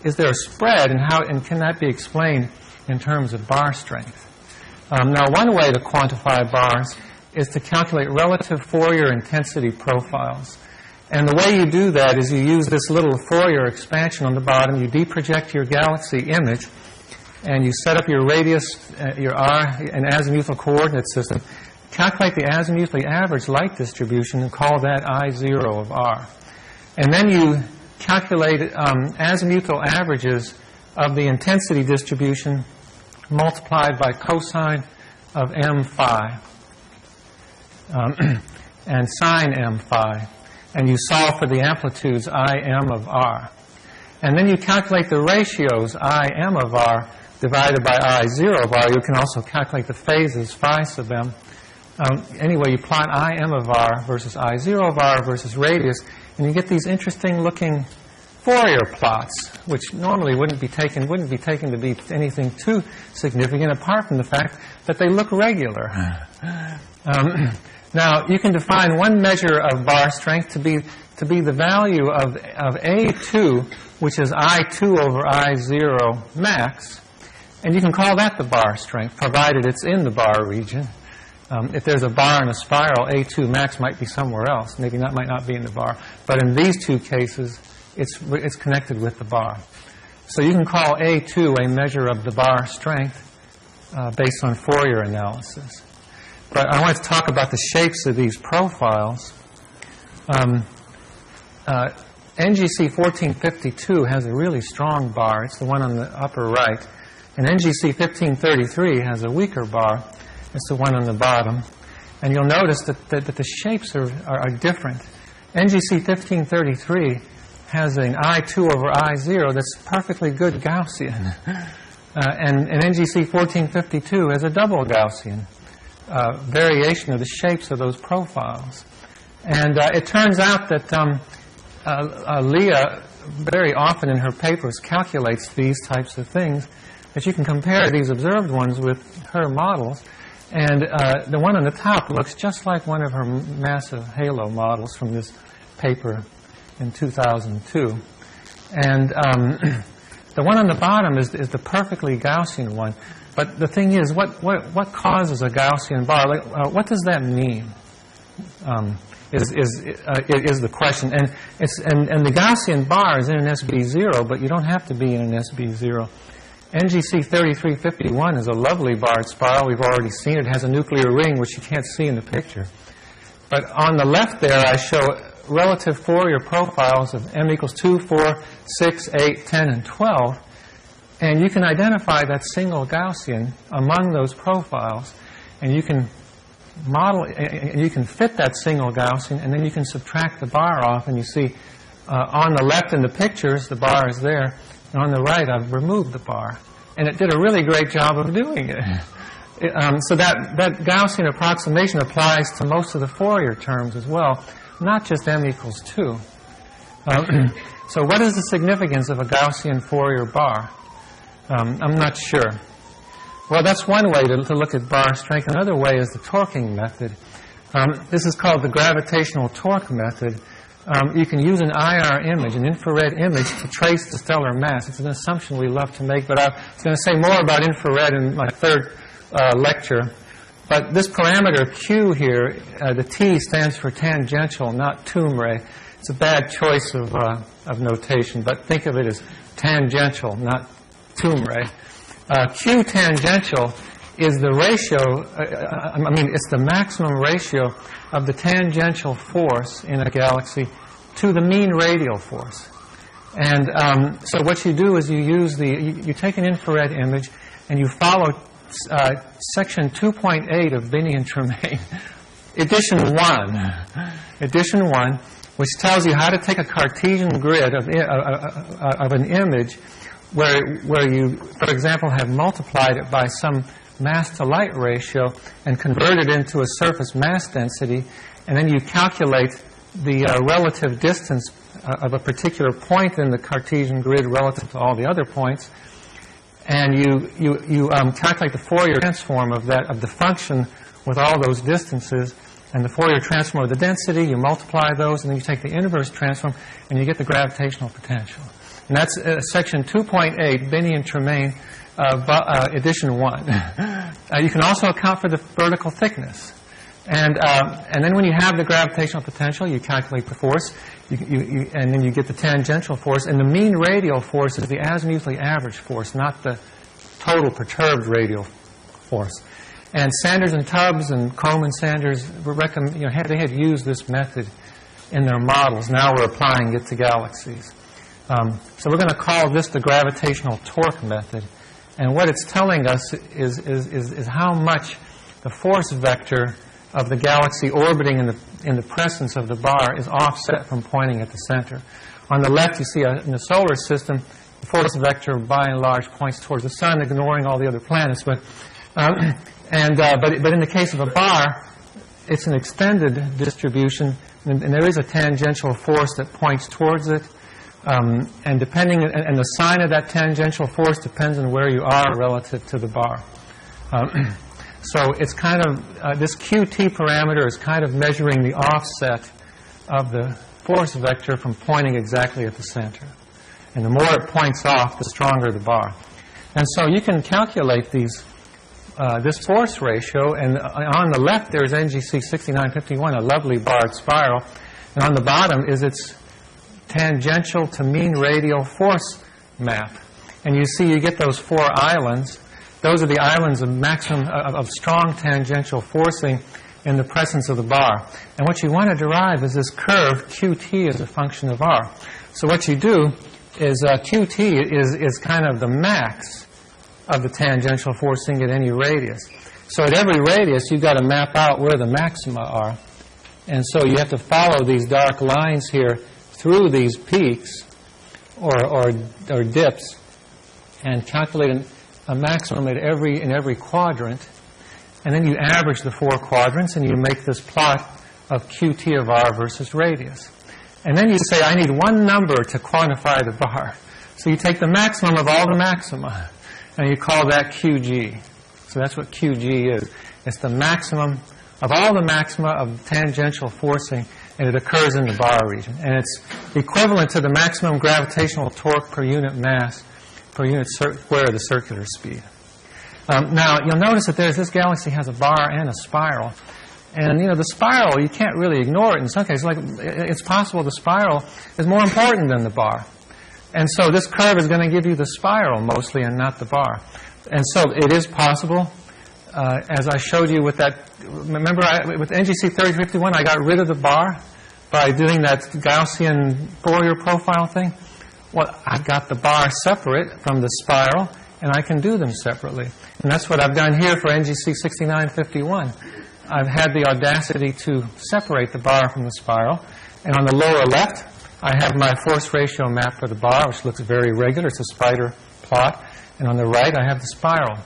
Is there a spread, and can that be explained in terms of bar strength? Now, one way to quantify bars is to calculate relative Fourier intensity profiles. And the way you do that is you use this little Fourier expansion on the bottom. You deproject your galaxy image, and you set up your radius, your R, an azimuthal coordinate system. Calculate the azimuthally average light distribution and call that I0 of R. And then you calculate azimuthal averages of the intensity distribution multiplied by cosine of m phi and sine m phi. And you solve for the amplitudes Im of R. And then you calculate the ratios Im of R divided by I0 of R. You can also calculate the phases phi sub m. Anyway, you plot Im of R versus I0 of R versus radius, and you get these interesting looking Fourier plots, which normally wouldn't be taken to be anything too significant, apart from the fact that they look regular. Now, you can define one measure of bar strength to be the value of A2, which is I2 over I0 max, and you can call that the bar strength, provided it's in the bar region. If there's a bar in a spiral, A2 max might be somewhere else. Maybe that might not be in the bar. But in these two cases, it's connected with the bar. So you can call A2 a measure of the bar strength based on Fourier analysis. But I want to talk about the shapes of these profiles. NGC 1452 has a really strong bar. It's the one on the upper right. And NGC 1533 has a weaker bar. It's the one on the bottom. And you'll notice that the shapes are different. NGC 1533 has an I2 over I0 that's perfectly good Gaussian. And NGC 1452 has a double Gaussian variation of the shapes of those profiles. And it turns out that Leah very often in her papers calculates these types of things, that you can compare these observed ones with her models. And the one on the top looks just like one of her massive halo models from this paper in 2002. And the one on the bottom is the perfectly Gaussian one. But the thing is, what causes a Gaussian bar? Like, what does that mean? Is the question. And the Gaussian bar is in an SB0, but you don't have to be in an SB0. NGC 3351 is a lovely barred spiral. We've already seen it. It has a nuclear ring, which you can't see in the picture. But on the left there, I show relative Fourier profiles of m equals 2, 4, 6, 8, 10, and 12. And you can identify that single Gaussian among those profiles. And you can model, and you can fit that single Gaussian, and then you can subtract the bar off. And you see on the left in the pictures, the bar is there. And on the right, I've removed the bar. And it did a really great job of doing it. So that Gaussian approximation applies to most of the Fourier terms as well, not just m equals 2. So what is the significance of a Gaussian Fourier bar? I'm not sure. Well, that's one way to look at bar strength. Another way is the torquing method. This is called the gravitational torque method. You can use an IR image, an infrared image, to trace the stellar mass. It's an assumption we love to make, but I was going to say more about infrared in my third lecture. But this parameter Q here, the T stands for tangential, not tomb ray. It's a bad choice of notation, but think of it as tangential, not tomb ray. Q tangential is the ratio, it's the maximum ratio of the tangential force in a galaxy to the mean radial force. And so what you do is you take an infrared image and you follow section 2.8 of Binney and Tremaine, edition 1, which tells you how to take a Cartesian grid of an image where you, for example, have multiplied it by some mass-to-light ratio and convert it into a surface mass density, and then you calculate the relative distance of a particular point in the Cartesian grid relative to all the other points, and you calculate the Fourier transform of the function with all those distances, and the Fourier transform of the density, you multiply those, and then you take the inverse transform, and you get the gravitational potential. And that's section 2.8, Binney and Tremaine, edition 1. You can also account for the vertical thickness. And then when you have the gravitational potential, you calculate the force, and then you get the tangential force. And the mean radial force is the azimuthally average force, not the total perturbed radial force. And Sanders and Tubbs and Combe and Sanders they had used this method in their models. Now we're applying it to galaxies. So we're going to call this the gravitational torque method. And what it's telling us is how much the force vector of the galaxy orbiting in the presence of the bar is offset from pointing at the center. On the left, you see in the solar system, the force vector by and large points towards the sun, ignoring all the other planets. But in the case of a bar, it's an extended distribution, and there is a tangential force that points towards it. And the sign of that tangential force depends on where you are relative to the bar. So it's kind of, this QT parameter is kind of measuring the offset of the force vector from pointing exactly at the center. And the more it points off, the stronger the bar. And so you can calculate these this force ratio, and on the left there's NGC 6951, a lovely barred spiral, and on the bottom is its tangential to mean radial force map. And you see you get those 4 islands. Those are the islands of maximum of strong tangential forcing in the presence of the bar. And what you want to derive is this curve QT as a function of R. So what you do is QT is kind of the max of the tangential forcing at any radius. So at every radius you've got to map out where the maxima are. And so you have to follow these dark lines here through these peaks or dips and calculate a maximum in every quadrant. And then you average the 4 quadrants and you make this plot of QT of R versus radius. And then you say, I need one number to quantify the bar. So you take the maximum of all the maxima and you call that QG. So that's what QG is. It's the maximum of all the maxima of tangential forcing, and it occurs in the bar region. And it's equivalent to the maximum gravitational torque per unit mass per unit square of the circular speed. Now, you'll notice that this galaxy has a bar and a spiral. And, the spiral, you can't really ignore it in some cases. Like, it's possible the spiral is more important than the bar. And so this curve is going to give you the spiral mostly and not the bar. And so it is possible, as I showed you with that, remember with NGC 3051, I got rid of the bar by doing that Gaussian Fourier profile thing. Well, I've got the bar separate from the spiral, and I can do them separately. And that's what I've done here for NGC 6951. I've had the audacity to separate the bar from the spiral. And on the lower left, I have my force ratio map for the bar, which looks very regular. It's a spider plot. And on the right, I have the spiral.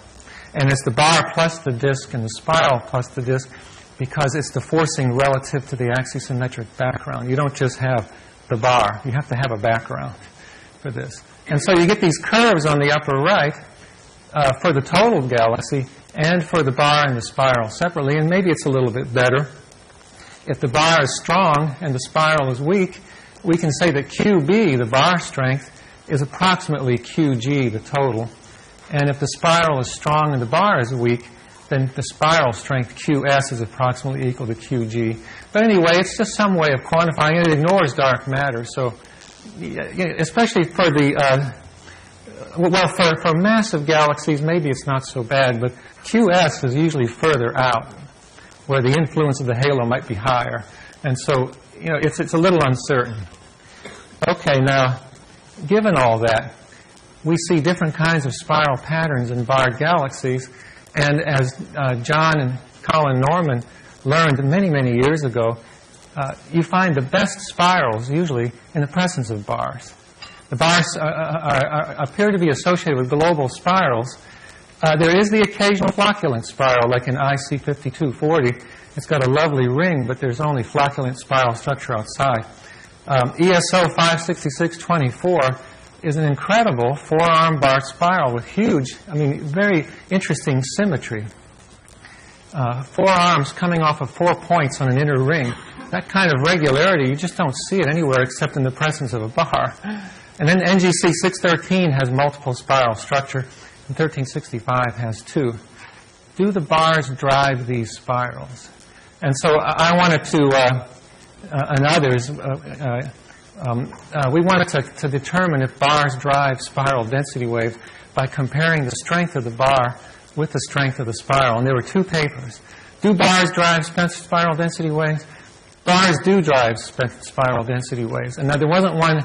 And it's the bar plus the disk and the spiral plus the disk because it's the forcing relative to the axisymmetric background. You don't just have the bar. You have to have a background for this. And so you get these curves on the upper right for the total galaxy and for the bar and the spiral separately. And maybe it's a little bit better. If the bar is strong and the spiral is weak, we can say that QB, the bar strength, is approximately QG, the total. And if the spiral is strong and the bar is weak, then the spiral strength QS is approximately equal to QG. But anyway, it's just some way of quantifying it. It ignores dark matter. So, especially for the, for massive galaxies, maybe it's not so bad, but QS is usually further out, where the influence of the halo might be higher. And so, it's a little uncertain. Okay, now, given all that, we see different kinds of spiral patterns in barred galaxies. And as John and Colin Norman learned many, many years ago, you find the best spirals usually in the presence of bars. The bars appear to be associated with global spirals. There is the occasional flocculent spiral, like in IC 5240. It's got a lovely ring, but there's only flocculent spiral structure outside. ESO 56624 is an incredible 4-arm bar spiral with huge, very interesting symmetry. 4 arms coming off of 4 points on an inner ring. That kind of regularity, you just don't see it anywhere except in the presence of a bar. And then NGC 613 has multiple spiral structure, and 1365 has 2. Do the bars drive these spirals? And so I wanted to, and others, we wanted to determine if bars drive spiral density waves by comparing the strength of the bar with the strength of the spiral. And there were 2 papers. Do bars drive spiral density waves? Bars do drive spiral density waves. And now there wasn't one.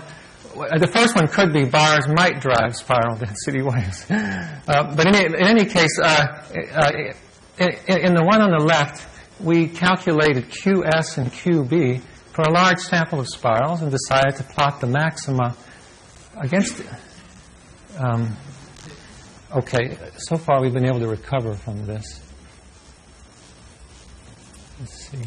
The first one could be bars might drive spiral density waves. But in any case, in the one on the left, we calculated QS and QB for a large sample of spirals and decided to plot the maxima against it. Okay, so far we've been able to recover from this. Let's see.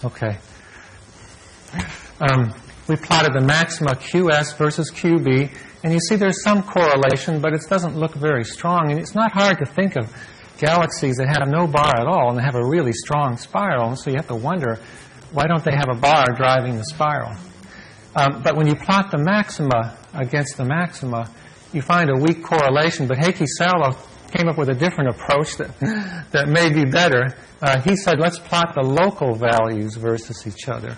Okay. We plotted the maxima QS versus QB, and you see there's some correlation, but it doesn't look very strong. And it's not hard to think of galaxies that have no bar at all and they have a really strong spiral. And so you have to wonder, why don't they have a bar driving the spiral? But when you plot the maxima against the maxima, you find a weak correlation. But Heikki-Salo came up with a different approach that may be better. He said, let's plot the local values versus each other.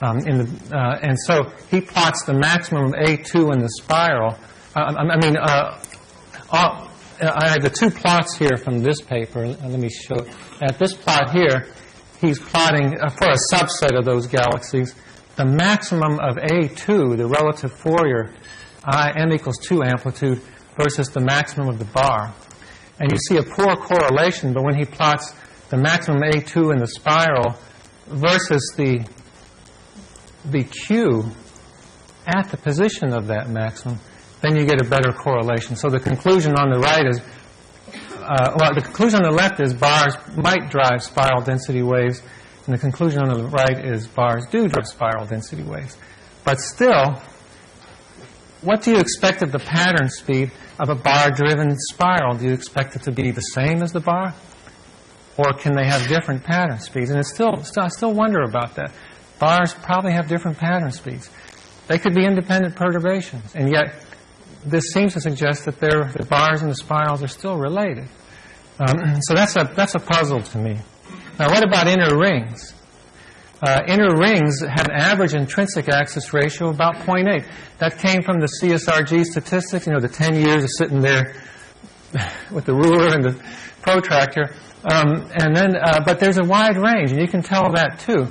And so he plots the maximum of A2 in the spiral. I have the two plots here from this paper. Let me show. At this plot here, he's plotting for a subset of those galaxies the maximum of A2, the relative Fourier, m equals 2 amplitude, versus the maximum of the bar. And you see a poor correlation, but when he plots the maximum A2 in the spiral versus the Q at the position of that maximum, then you get a better correlation. So the conclusion on the right is, the conclusion on the left is bars might drive spiral density waves, and the conclusion on the right is bars do drive spiral density waves. But still, what do you expect of the pattern speed of a bar-driven spiral? Do you expect it to be the same as the bar? Or can they have different pattern speeds? And I still wonder about that. Bars probably have different pattern speeds. They could be independent perturbations, and yet this seems to suggest that the bars and the spirals are still related. So that's a puzzle to me. Now, what about inner rings? Inner rings have an average intrinsic axis ratio of about 0.8. That came from the CSRG statistics, the 10 years of sitting there with the ruler and the protractor. But there's a wide range, and you can tell that too.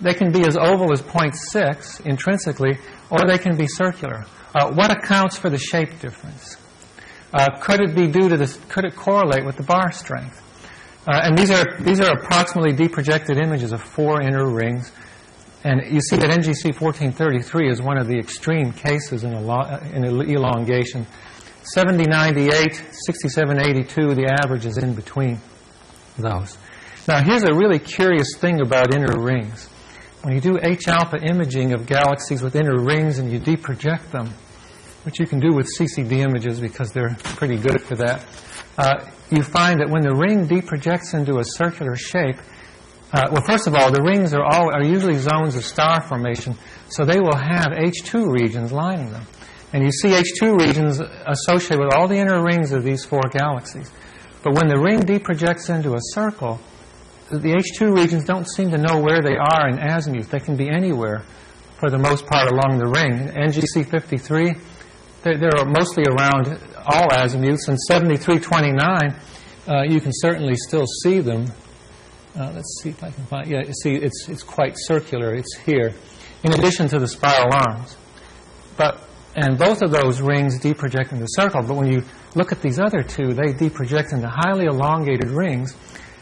They can be as oval as 0.6 intrinsically, or they can be circular. What accounts for the shape difference? Could it be due to could it correlate with the bar strength? And these are approximately deprojected images of 4 inner rings. And you see that NGC 1433 is one of the extreme cases in elongation. 7098, 6782, the average is in between those. Now, here's a really curious thing about inner rings. When you do H-alpha imaging of galaxies with inner rings and you deproject them, which you can do with CCD images because they're pretty good for that, you find that when the ring deprojects into a circular shape, well, first of all, the rings are usually zones of star formation, so they will have H2 regions lining them. And you see H2 regions associated with all the inner rings of these 4 galaxies. But when the ring deprojects into a circle, the H2 regions don't seem to know where they are in azimuth. They can be anywhere, for the most part, along the ring. NGC 53, they're mostly around all azimuths. And 7329, you can certainly still see them. Let's see if I can find. Yeah, you see, it's quite circular. It's here, in addition to the spiral arms. And both of those rings deproject into the circle. But when you look at these other two, they deproject into highly elongated rings.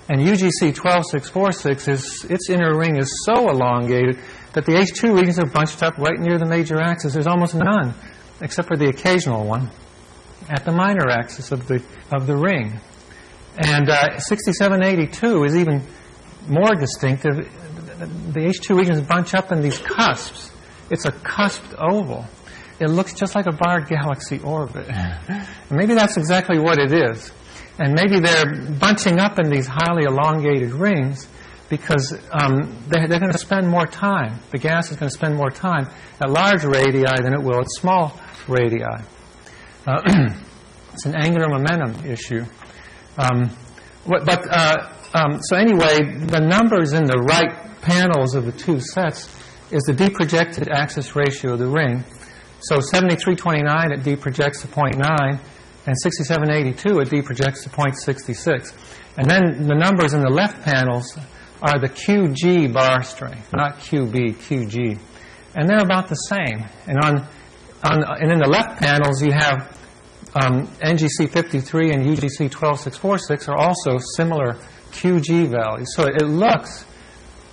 And UGC 12646, its inner ring is so elongated that the H2 regions are bunched up right near the major axis. There's almost none, except for the occasional one, at the minor axis of the ring. And 6782 is even more distinctive. The H2 regions bunch up in these cusps. It's a cusped oval. It looks just like a barred galaxy orbit. And maybe that's exactly what it is. And maybe they're bunching up in these highly elongated rings because they're going to spend more time. The gas is going to spend more time at large radii than it will at small radii. It's an angular momentum issue. So anyway, the numbers in the right panels of the two sets is the deprojected axis ratio of the ring. So 7329, it deprojects to 0.9. And 6782, it deprojects to 0.66. And then the numbers in the left panels are the QG bar strength, not QB, QG. And they're about the same. And and in the left panels, you have NGC 53 and UGC 12646 are also similar QG values. So it looks,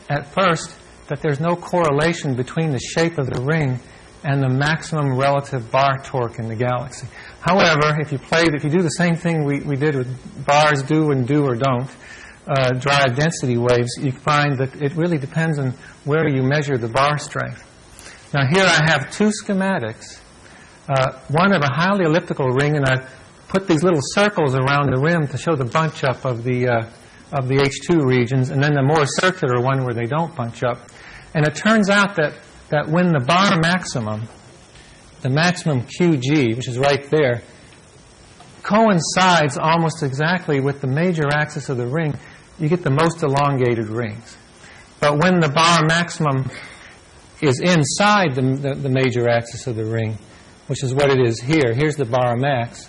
at first, that there's no correlation between the shape of the ring and the maximum relative bar torque in the galaxy. However, if you do the same thing we did with bars do or don't, drive density waves, you find that it really depends on where you measure the bar strength. Now here I have 2 schematics, one of a highly elliptical ring, and I've put these little circles around the rim to show the bunch up of the H2 regions, and then the more circular one where they don't bunch up. And it turns out that that when the bar maximum, the maximum QG, which is right there, coincides almost exactly with the major axis of the ring, you get the most elongated rings. But when the bar maximum is inside the major axis of the ring, which is what it is here, here's the bar max,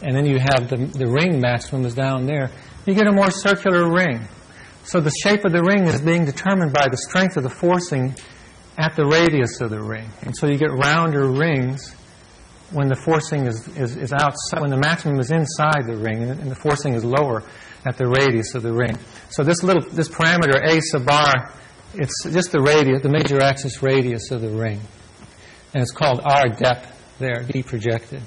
and then you have the ring maximum is down there, you get a more circular ring. So the shape of the ring is being determined by the strength of the forcing at the radius of the ring. And so you get rounder rings when the forcing is outside, when the maximum is inside the ring, and the forcing is lower at the radius of the ring. So this parameter A sub r, it's just the radius, the major axis radius of the ring. And it's called r depth there, d projected.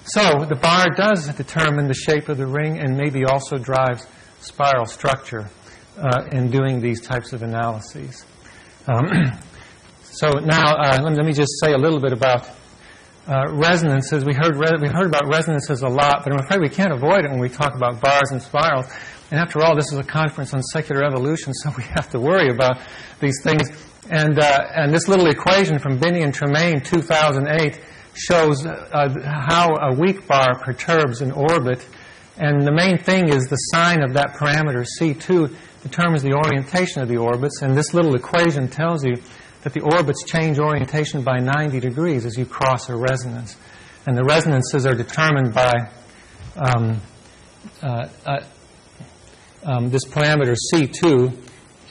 So the bar does determine the shape of the ring and maybe also drives spiral structure in doing these types of analyses. So now let me just say a little bit about resonances. We heard about resonances a lot, but I'm afraid we can't avoid it when we talk about bars and spirals. And after all, this is a conference on secular evolution, so we have to worry about these things. And this little equation from Binney and Tremaine, 2008, shows how a weak bar perturbs an orbit. And the main thing is the sign of that parameter, C2, determines the orientation of the orbits. And this little equation tells you that the orbits change orientation by 90 degrees as you cross a resonance. And the resonances are determined by this parameter C2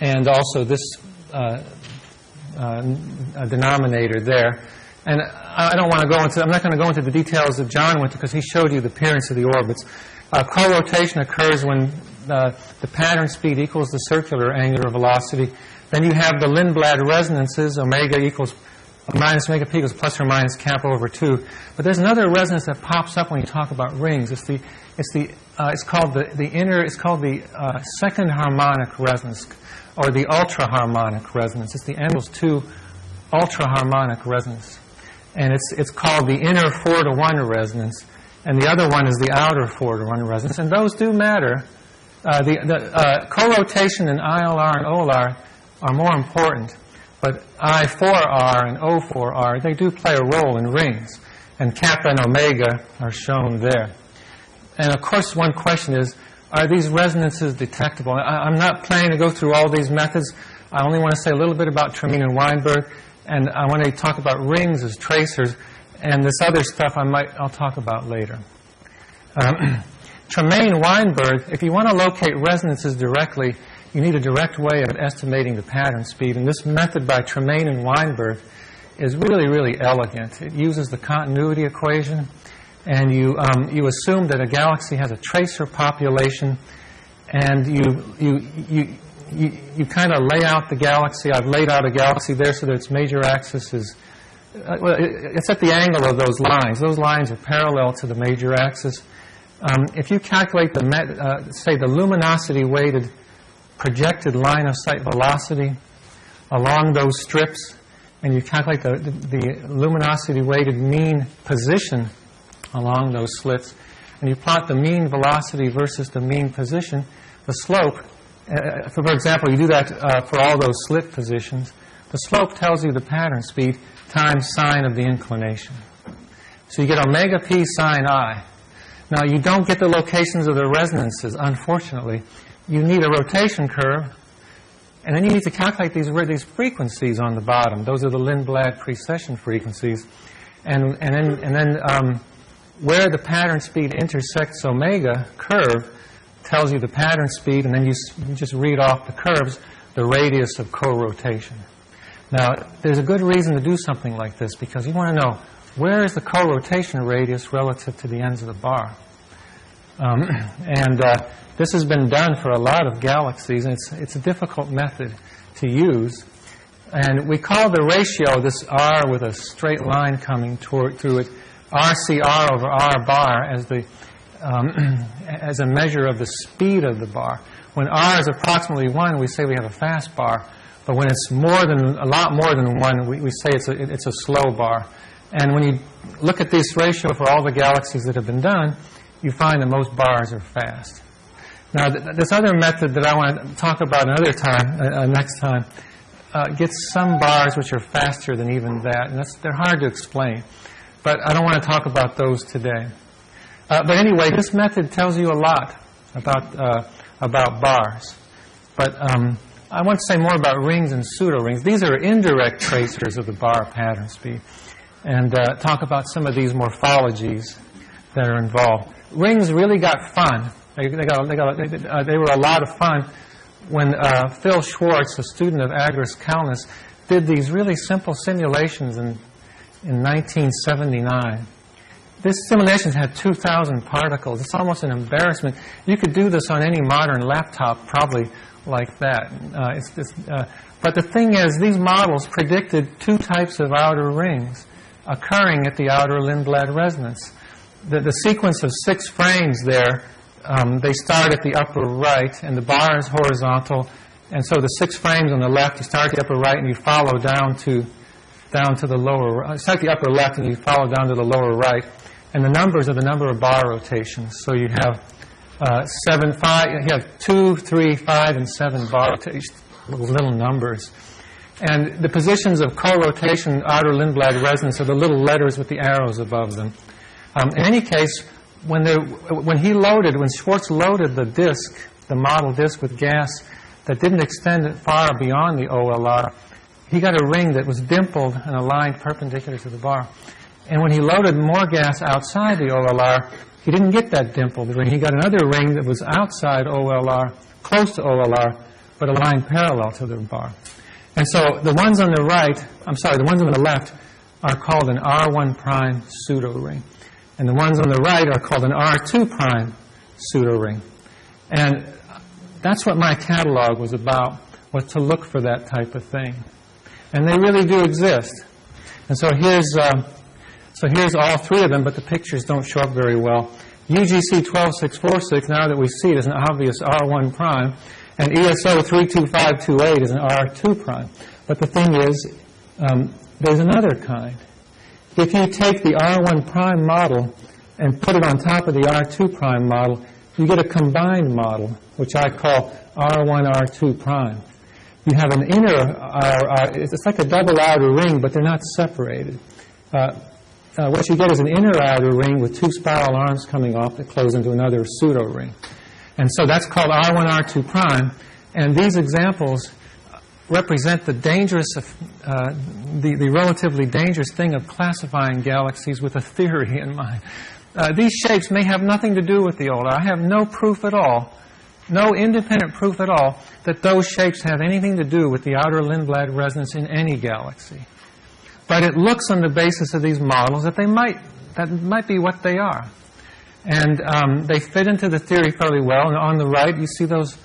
and also this denominator there. And I'm not going to go into the details that John went to because he showed you the appearance of the orbits. Co-rotation occurs when the pattern speed equals the circular angular velocity. Then you have the Lindblad resonances, omega equals minus omega p equals plus or minus kappa over 2. But there's another resonance that pops up when you talk about rings. It's called the second harmonic resonance, or the ultra-harmonic resonance. It's the N equals 2 ultra-harmonic resonance. And it's called the inner 4-to-1 resonance. And the other one is the outer 4-to-1 resonance. And those do matter. The co-rotation in ILR and OLR are more important. But I4R and O4R, they do play a role in rings. And kappa and omega are shown there. And of course, one question is, are these resonances detectable? I'm not planning to go through all these methods. I only want to say a little bit about Tremaine and Weinberg. And I want to talk about rings as tracers. And this other stuff I'll talk about later. Tremaine, Weinberg, if you want to locate resonances directly, you need a direct way of estimating the pattern speed. And this method by Tremaine and Weinberg is really, really elegant. It uses the continuity equation, and you assume that a galaxy has a tracer population, and you kind of lay out the galaxy. I've laid out a galaxy there so that its major axis is, it's at the angle of those lines. Those lines are parallel to the major axis. If you calculate say the luminosity-weighted projected line of sight velocity along those strips, and you calculate the luminosity-weighted mean position along those slits, and you plot the mean velocity versus the mean position, the slope, for example, you do that for all those slit positions, the slope tells you the pattern speed times sine of the inclination. So you get omega p sine I. Now, you don't get the locations of the resonances, unfortunately. You need a rotation curve, and then you need to calculate these frequencies on the bottom. Those are the Lindblad precession frequencies. And then where the pattern speed intersects omega curve tells you the pattern speed, and then you just read off the curves the radius of co-rotation. Now, there's a good reason to do something like this, because you want to know where is the co-rotation radius relative to the ends of the bar. This has been done for a lot of galaxies, and it's a difficult method to use. And we call the ratio, this R with a straight line coming through it, RCR over R bar as a measure of the speed of the bar. When R is approximately 1, we say we have a fast bar. But when it's a lot more than 1, we say it's a slow bar. And when you look at this ratio for all the galaxies that have been done, you find that most bars are fast. Now, this other method that I want to talk about another time, next time, gets some bars which are faster than even that, and they're hard to explain. But I don't want to talk about those today. But anyway, this method tells you a lot about bars. But I want to say more about rings and pseudo-rings. These are indirect tracers of the bar pattern speed, and talk about some of these morphologies that are involved. Rings really got fun. They were a lot of fun when Phil Schwartz, a student of Agris Calnus, did these really simple simulations in 1979. This simulation had 2,000 particles. It's almost an embarrassment. You could do this on any modern laptop probably like that. But the thing is, these models predicted two types of outer rings occurring at the outer Lindblad resonance. The sequence of 6 frames there, they start at the upper right, and the bar is horizontal. And so the 6 frames on the left, you start at the upper right and you follow down to the lower right. Start at the upper left and you follow down to the lower right. And the numbers are the number of bar rotations. So you have 7, 5, you have 2, 3, 5, and 7 bar rotations, little numbers. And the positions of co-rotation, outer Lindblad resonance, are the little letters with the arrows above them. In any case, when Schwartz loaded the disk, the model disk with gas that didn't extend it far beyond the OLR, he got a ring that was dimpled and aligned perpendicular to the bar. And when he loaded more gas outside the OLR, he didn't get that dimpled ring. He got another ring that was outside OLR, close to OLR, but aligned parallel to the bar. And so the ones on the left are called an R1 prime pseudo ring. And the ones on the right are called an R2 prime pseudo ring. And that's what my catalog was about, was to look for that type of thing. And they really do exist. And so here's all 3 of them, but the pictures don't show up very well. UGC 12646, now that we see it, is an obvious R1 prime, and ESO 32528 is an R2 prime. But the thing is, there's another kind. If you take the R1 prime model and put it on top of the R2 prime model, you get a combined model, which I call R1 R2 prime. You have an inner it's like a double outer ring, but they're not separated. What you get is an inner outer ring with 2 spiral arms coming off that close into another pseudo ring. And so that's called R1 R2 prime. And these examples represent the dangerous, the relatively dangerous thing of classifying galaxies with a theory in mind. These shapes may have nothing to do with the OLR. I have no proof at all, no independent proof at all, that those shapes have anything to do with the outer Lindblad resonance in any galaxy. But it looks on the basis of these models that might be what they are. And they fit into the theory fairly well. And on the right, you see those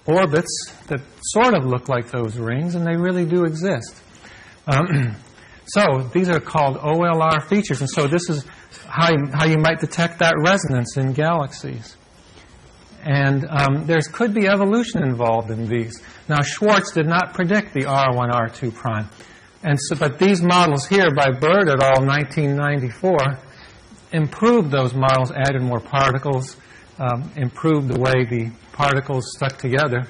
orbits that sort of look like those rings, and they really do exist. So these are called OLR features, and so this is how you might detect that resonance in galaxies. And there could be evolution involved in these. Now, Schwartz did not predict the R1, R2 prime. But these models here by Bird et al. 1994 improved those models, added more particles, improved the way the particles stuck together.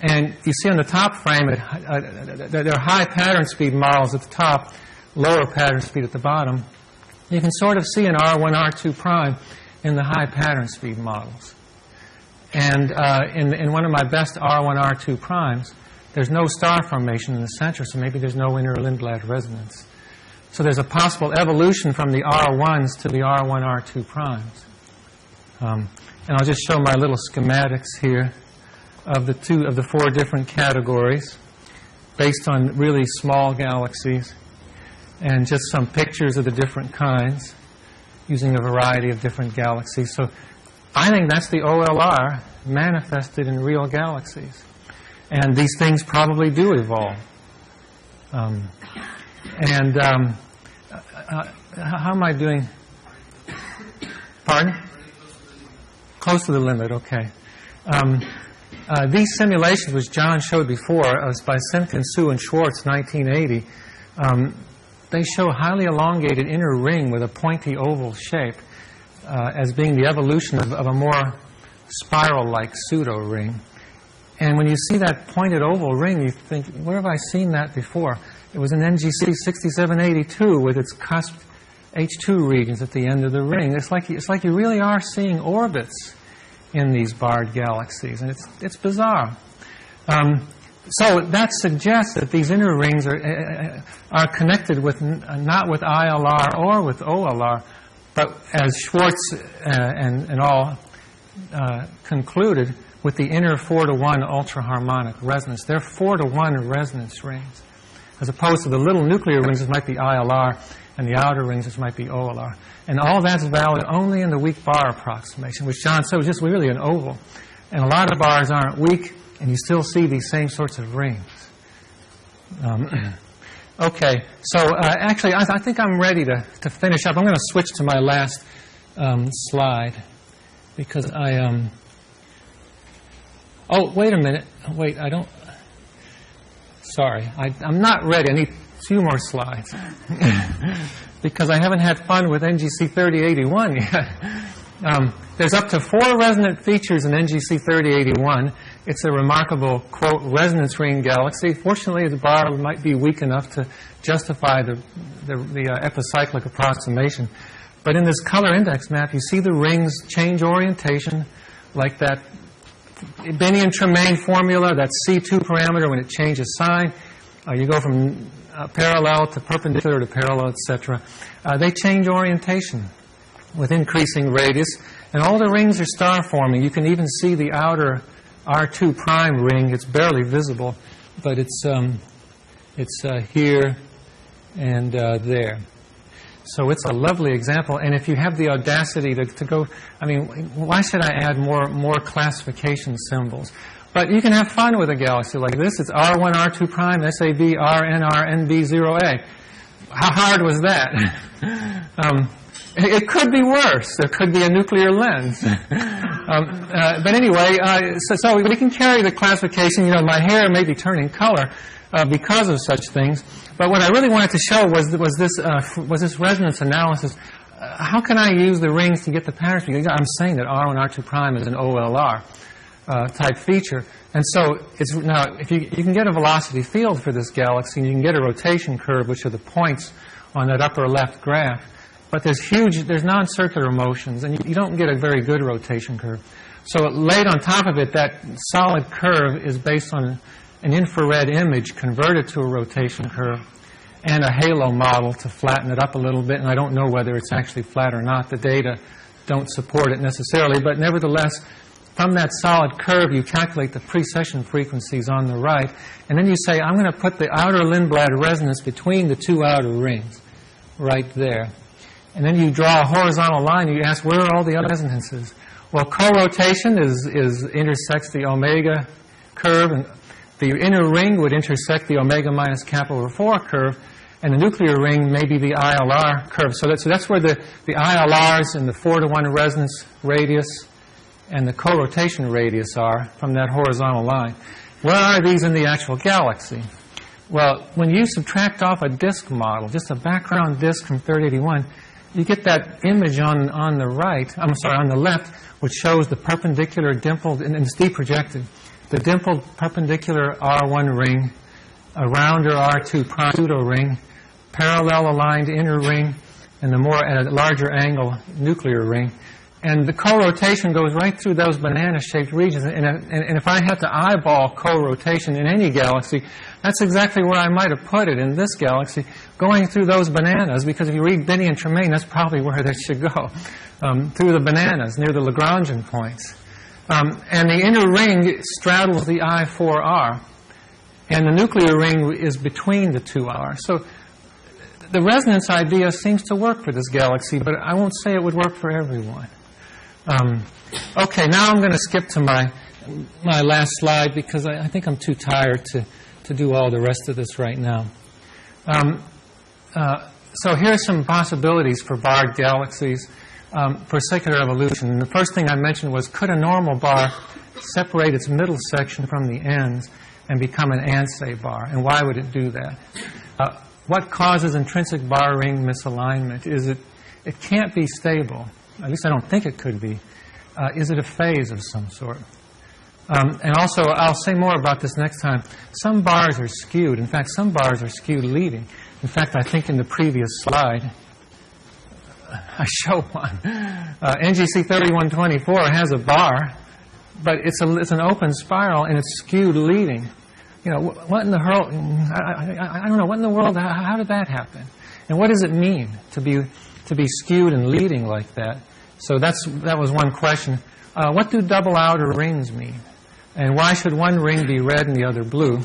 And you see on the top frame, there are high pattern speed models at the top, lower pattern speed at the bottom. You can sort of see an R1, R2 prime in the high pattern speed models. And in one of my best R1, R2 primes, there's no star formation in the center, so maybe there's no inner Lindblad resonance. So there's a possible evolution from the R1s to the R1, R2 primes. And I'll just show my little schematics here of the 4 different categories based on really small galaxies, and just some pictures of the different kinds using a variety of different galaxies. So I think that's the OLR manifested in real galaxies. And these things probably do evolve. How am I doing? Pardon? Close to the limit, okay. These simulations, which John showed before, was by Simkin, Su, and Schwartz, 1980, they show a highly elongated inner ring with a pointy oval shape as being the evolution of a more spiral-like pseudo-ring. And when you see that pointed oval ring, you think, where have I seen that before? It was in NGC 6782 with its cusp H2 regions at the end of the ring. It's like you really are seeing orbits in these barred galaxies, and it's bizarre. So that suggests that these inner rings are connected with not with ILR or with OLR, but as Schwartz and all concluded, with the inner 4-to-1 ultraharmonic resonance. They're 4-to-1 resonance rings, as opposed to the little nuclear rings, which might be ILR, and the outer rings, which might be OLR. And all that's valid only in the weak bar approximation, which John said was just really an oval. And a lot of bars aren't weak, and you still see these same sorts of rings. Okay, so actually, I think I'm ready to finish up. I'm going to switch to my last slide, because oh, wait a minute. Wait, I don't... Sorry, I'm not ready. I need a few more slides. Because I haven't had fun with NGC 3081 yet. There's up to 4 resonant features in NGC 3081. It's a remarkable, quote, resonance ring galaxy. Fortunately, the bar might be weak enough to justify the epicyclic approximation. But in this color index map, you see the rings change orientation, like that Binion-Tremaine formula, that C2 parameter, when it changes sign. You go from parallel to perpendicular to parallel, etc. They change orientation with increasing radius. And all the rings are star-forming. You can even see the outer R2 prime ring. It's barely visible, but it's here and there. So it's a lovely example. And if you have the audacity to go, I mean, why should I add more classification symbols? But you can have fun with a galaxy like this. It's R1, R2 prime, SAB, RNR, NB0A. How hard was that? It could be worse. There could be a nuclear lens. But anyway, so we can carry the classification. You know, my hair may be turning color because of such things. But what I really wanted to show was this resonance analysis. How can I use the rings to get the patterns? Because I'm saying that R1, R2 prime is an OLR type feature. And so now, if you can get a velocity field for this galaxy, and you can get a rotation curve, which are the points on that upper left graph. But there's non-circular motions, and you don't get a very good rotation curve. So laid on top of it, that solid curve is based on an infrared image converted to a rotation curve and a halo model to flatten it up a little bit. And I don't know whether it's actually flat or not. The data don't support it necessarily. But nevertheless, from that solid curve, you calculate the precession frequencies on the right. And then you say, I'm going to put the outer Lindblad resonance between the 2 outer rings right there. And then you draw a horizontal line, and you ask, where are all the other resonances? Well, co-rotation intersects the omega curve, and the inner ring would intersect the omega minus kappa over 4 curve, and the nuclear ring may be the ILR curve. So that's where the ILRs and the 4-to-1 resonance radius and the co-rotation radius are from that horizontal line. Where are these in the actual galaxy? Well, when you subtract off a disk model, just a background disk from 3081, you get that image on the right, on the left, which shows the perpendicular dimpled, and it's deprojected, the dimpled perpendicular R1 ring, a rounder R2 prime pseudo ring, parallel aligned inner ring, and the more at a larger angle nuclear ring. And the co-rotation goes right through those banana-shaped regions. And if I had to eyeball co-rotation in any galaxy, that's exactly where I might have put it in this galaxy, going through those bananas, because if you read Binion-Tremaine, that's probably where they should go, through the bananas, near the Lagrangian points. And the inner ring straddles the I4R, and the nuclear ring is between the 2 Rs. So the resonance idea seems to work for this galaxy, but I won't say it would work for everyone. Okay, now I'm going to skip to my last slide, because I think I'm too tired to do all the rest of this right now. So here are some possibilities for barred galaxies for circular evolution. And the first thing I mentioned was, could a normal bar separate its middle section from the ends and become an Ansay bar? And why would it do that? What causes intrinsic bar ring misalignment? It can't be stable. At least I don't think it could be. Is it a phase of some sort? And also, I'll say more about this next time. Some bars are skewed. In fact, some bars are skewed leading. In fact, I think in the previous slide, I show one. NGC 3124 has a bar, but it's an open spiral, and it's skewed leading. You know, what in the world? I don't know. What in the world? How did that happen? And what does it mean to be skewed and leading like that? So that was one question. What do double outer rings mean? And why should one ring be red and the other blue?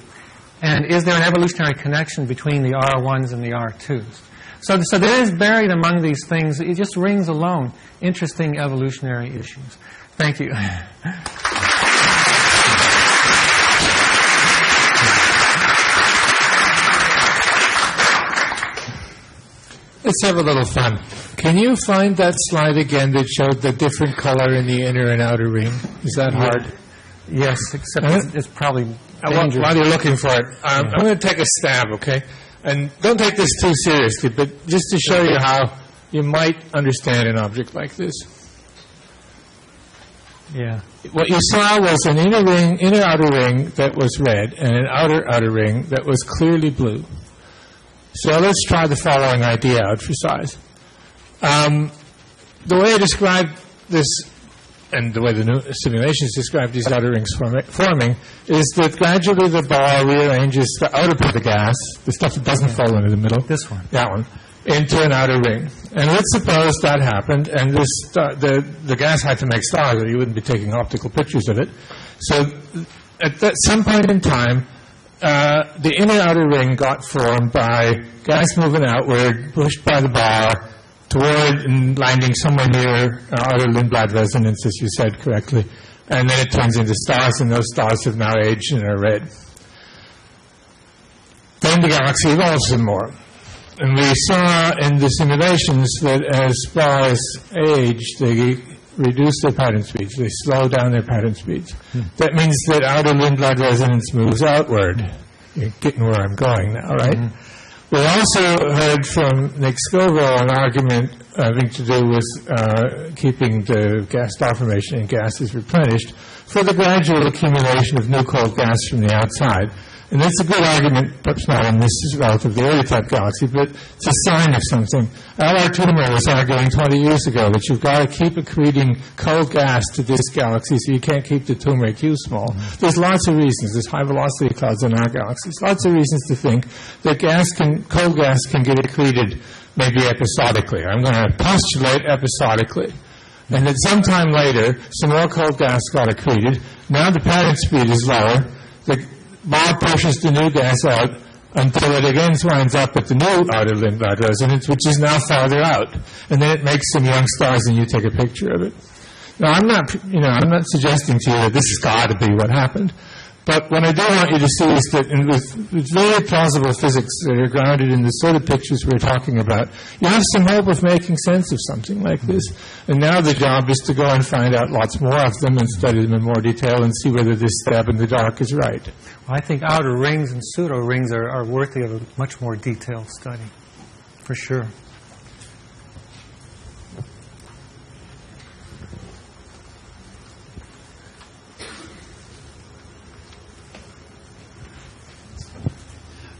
And is there an evolutionary connection between the R1s and the R2s? So there is buried among these things, it just rings alone, interesting evolutionary issues. Thank you. Let's have a little fun. Can you find that slide again that showed the different color in the inner and outer ring? Is that hard? Yes, except it's probably dangerous. While you're looking for it, I'm going to take a stab, okay? And don't take this too seriously, but just to show you how you might understand an object like this. Yeah. What you saw was an inner outer ring that was red and an outer ring that was clearly blue. So let's try the following idea out for size. The way I described this, and the way the new simulations describe these outer rings forming, is that gradually the bar rearranges the outer part of the gas, the stuff that doesn't fall into the middle, this one, that one, into an outer ring. And let's suppose that happened, and the gas had to make stars, or you wouldn't be taking optical pictures of it. So at some point in time, the inner outer ring got formed by gas moving outward, pushed by the bar, toward and landing somewhere near outer Lindblad resonance, as you said correctly. And then it turns into stars, and those stars have now aged and are red. Then the galaxy evolves some more. And we saw in the simulations that as stars age, they reduce their pattern speeds. They slow down their pattern speeds. That means that outer Lindblad resonance moves outward. You're getting where I'm going now, right? We also heard from Nick Scoville an argument having to do with keeping the gas star formation in gases replenished for the gradual accumulation of new cold gas from the outside. And that's a good argument, perhaps not in this relatively early type galaxy, but it's a sign of something. L.R. Toomer was arguing 20 years ago that you've got to keep accreting cold gas to this galaxy so you can't keep the Toomer Q small. There's lots of reasons. There's high velocity clouds in our galaxies. Lots of reasons to think that cold gas can get accreted maybe episodically. I'm going to postulate episodically. And that sometime later, some more cold gas got accreted. Now the pattern speed is lower. The bar pushes the new gas out until it again winds up at the new outer Lindblad resonance, which is now farther out. And then it makes some young stars, and you take a picture of it. Now, I'm not suggesting to you that this has got to be what happened. But what I do want you to see is that with very plausible physics that are grounded in the sort of pictures we're talking about, you have some hope of making sense of something like this. And now the job is to go and find out lots more of them and study them in more detail and see whether this stab in the dark is right. Well, I think outer rings and pseudo rings are worthy of a much more detailed study, for sure.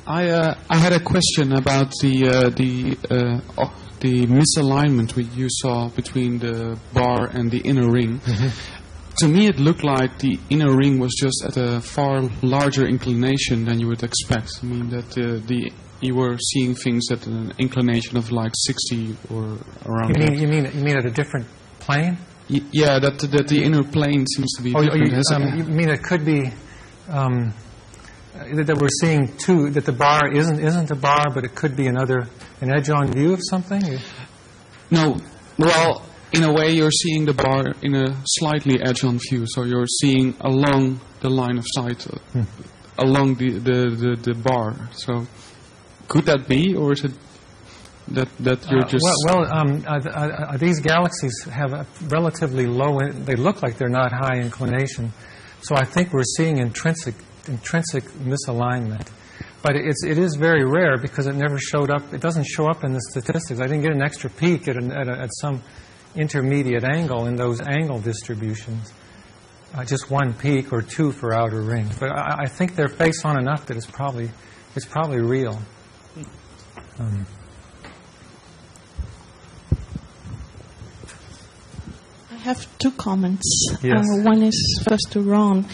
I had a question about the misalignment you saw between the bar and the inner ring. To me, it looked like the inner ring was just at a far larger inclination than you would expect. I mean that you were seeing things at an inclination of like 60 or around. You mean at a different plane? Yeah, that the inner plane seems to be different. You mean it could be that we're seeing that the bar isn't a bar, but it could be an edge-on view of something? No. Well, in a way, you're seeing the bar in a slightly edge-on view, so you're seeing along the line of sight, along the bar. So, could that be, or is it that you're just... These galaxies have a relatively low... They look like they're not high inclination, so I think we're seeing intrinsic misalignment. But it is very rare because it never showed up. It doesn't show up in the statistics. I didn't get an extra peek at some intermediate angle in those angle distributions. just one peak or two for outer rings. But I think they're face on enough that it's probably real. I have two comments. Yes. One is first to Ron.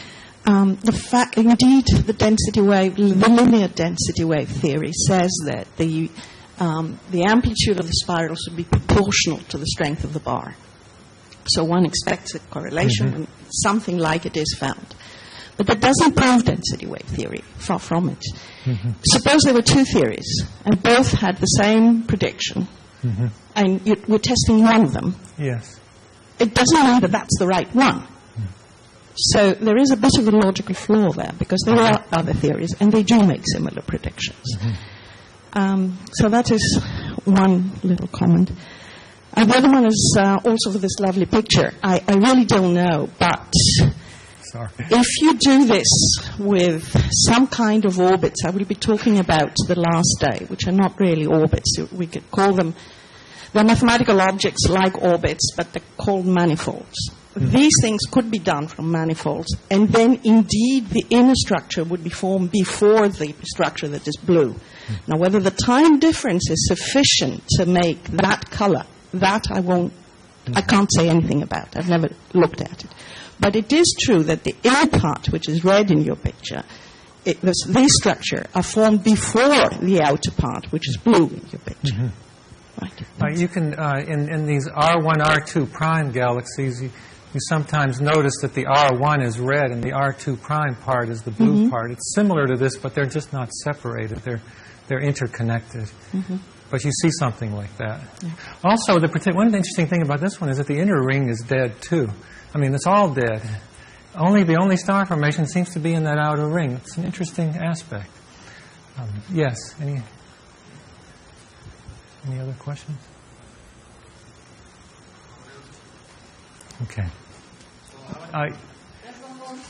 The fact, indeed, the linear density wave theory says that the amplitude of the spiral should be proportional to the strength of the bar. So one expects a correlation, and something like it is found. But that doesn't prove density wave theory, far from it. Suppose there were two theories, and both had the same prediction, and we're testing one of them. Yes. It doesn't mean that that's the right one. So there is a bit of a logical flaw there, because there are other theories, and they do make similar predictions. So that is one little comment. And the other one is also for this lovely picture. I really don't know, but if you do this with some kind of orbits, I will be talking about the last day, which are not really orbits. We could call them, they're mathematical objects like orbits, but they're called manifolds. These things could be done from manifolds, and then indeed the inner structure would be formed before the structure that is blue. Now, whether the time difference is sufficient to make that color, that I can't say anything about. I've never looked at it. But it is true that the inner part, which is red in your picture, these structures are formed before the outer part, which is blue in your picture. Right. You can, in these R1, R2 prime galaxies, you sometimes notice that the R1 is red and the R2 prime part is the blue part. It's similar to this, but they're just not separated. They're interconnected. But you see something like that. Yeah. Also, one interesting thing about this one is that the inner ring is dead, too. I mean, it's all dead. The only star formation seems to be in that outer ring. It's an interesting aspect. Yes, any other questions? Okay.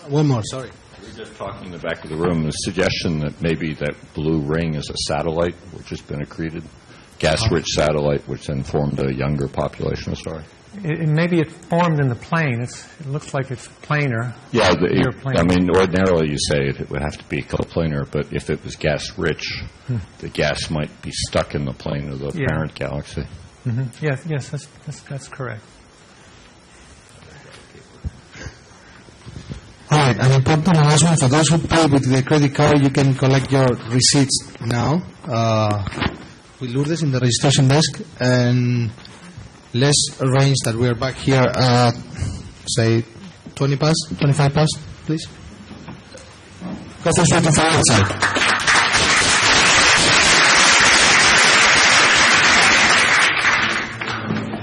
One more, sorry. We were just talking in the back of the room, the suggestion that maybe that blue ring is a satellite which has been accreted, gas-rich satellite, which then formed a younger population of stars. Maybe it formed in the plane. It looks like it's planar. Yeah, planar. I mean, ordinarily you say it would have to be coplanar, but if it was gas-rich, the gas might be stuck in the plane of the parent galaxy. Yes, that's correct. All right, an important announcement for those who pay with the credit card, you can collect your receipts now with Lourdes in the registration desk, and let's arrange that we are back here at, say, 25 past, please. Because there's waiting for outside.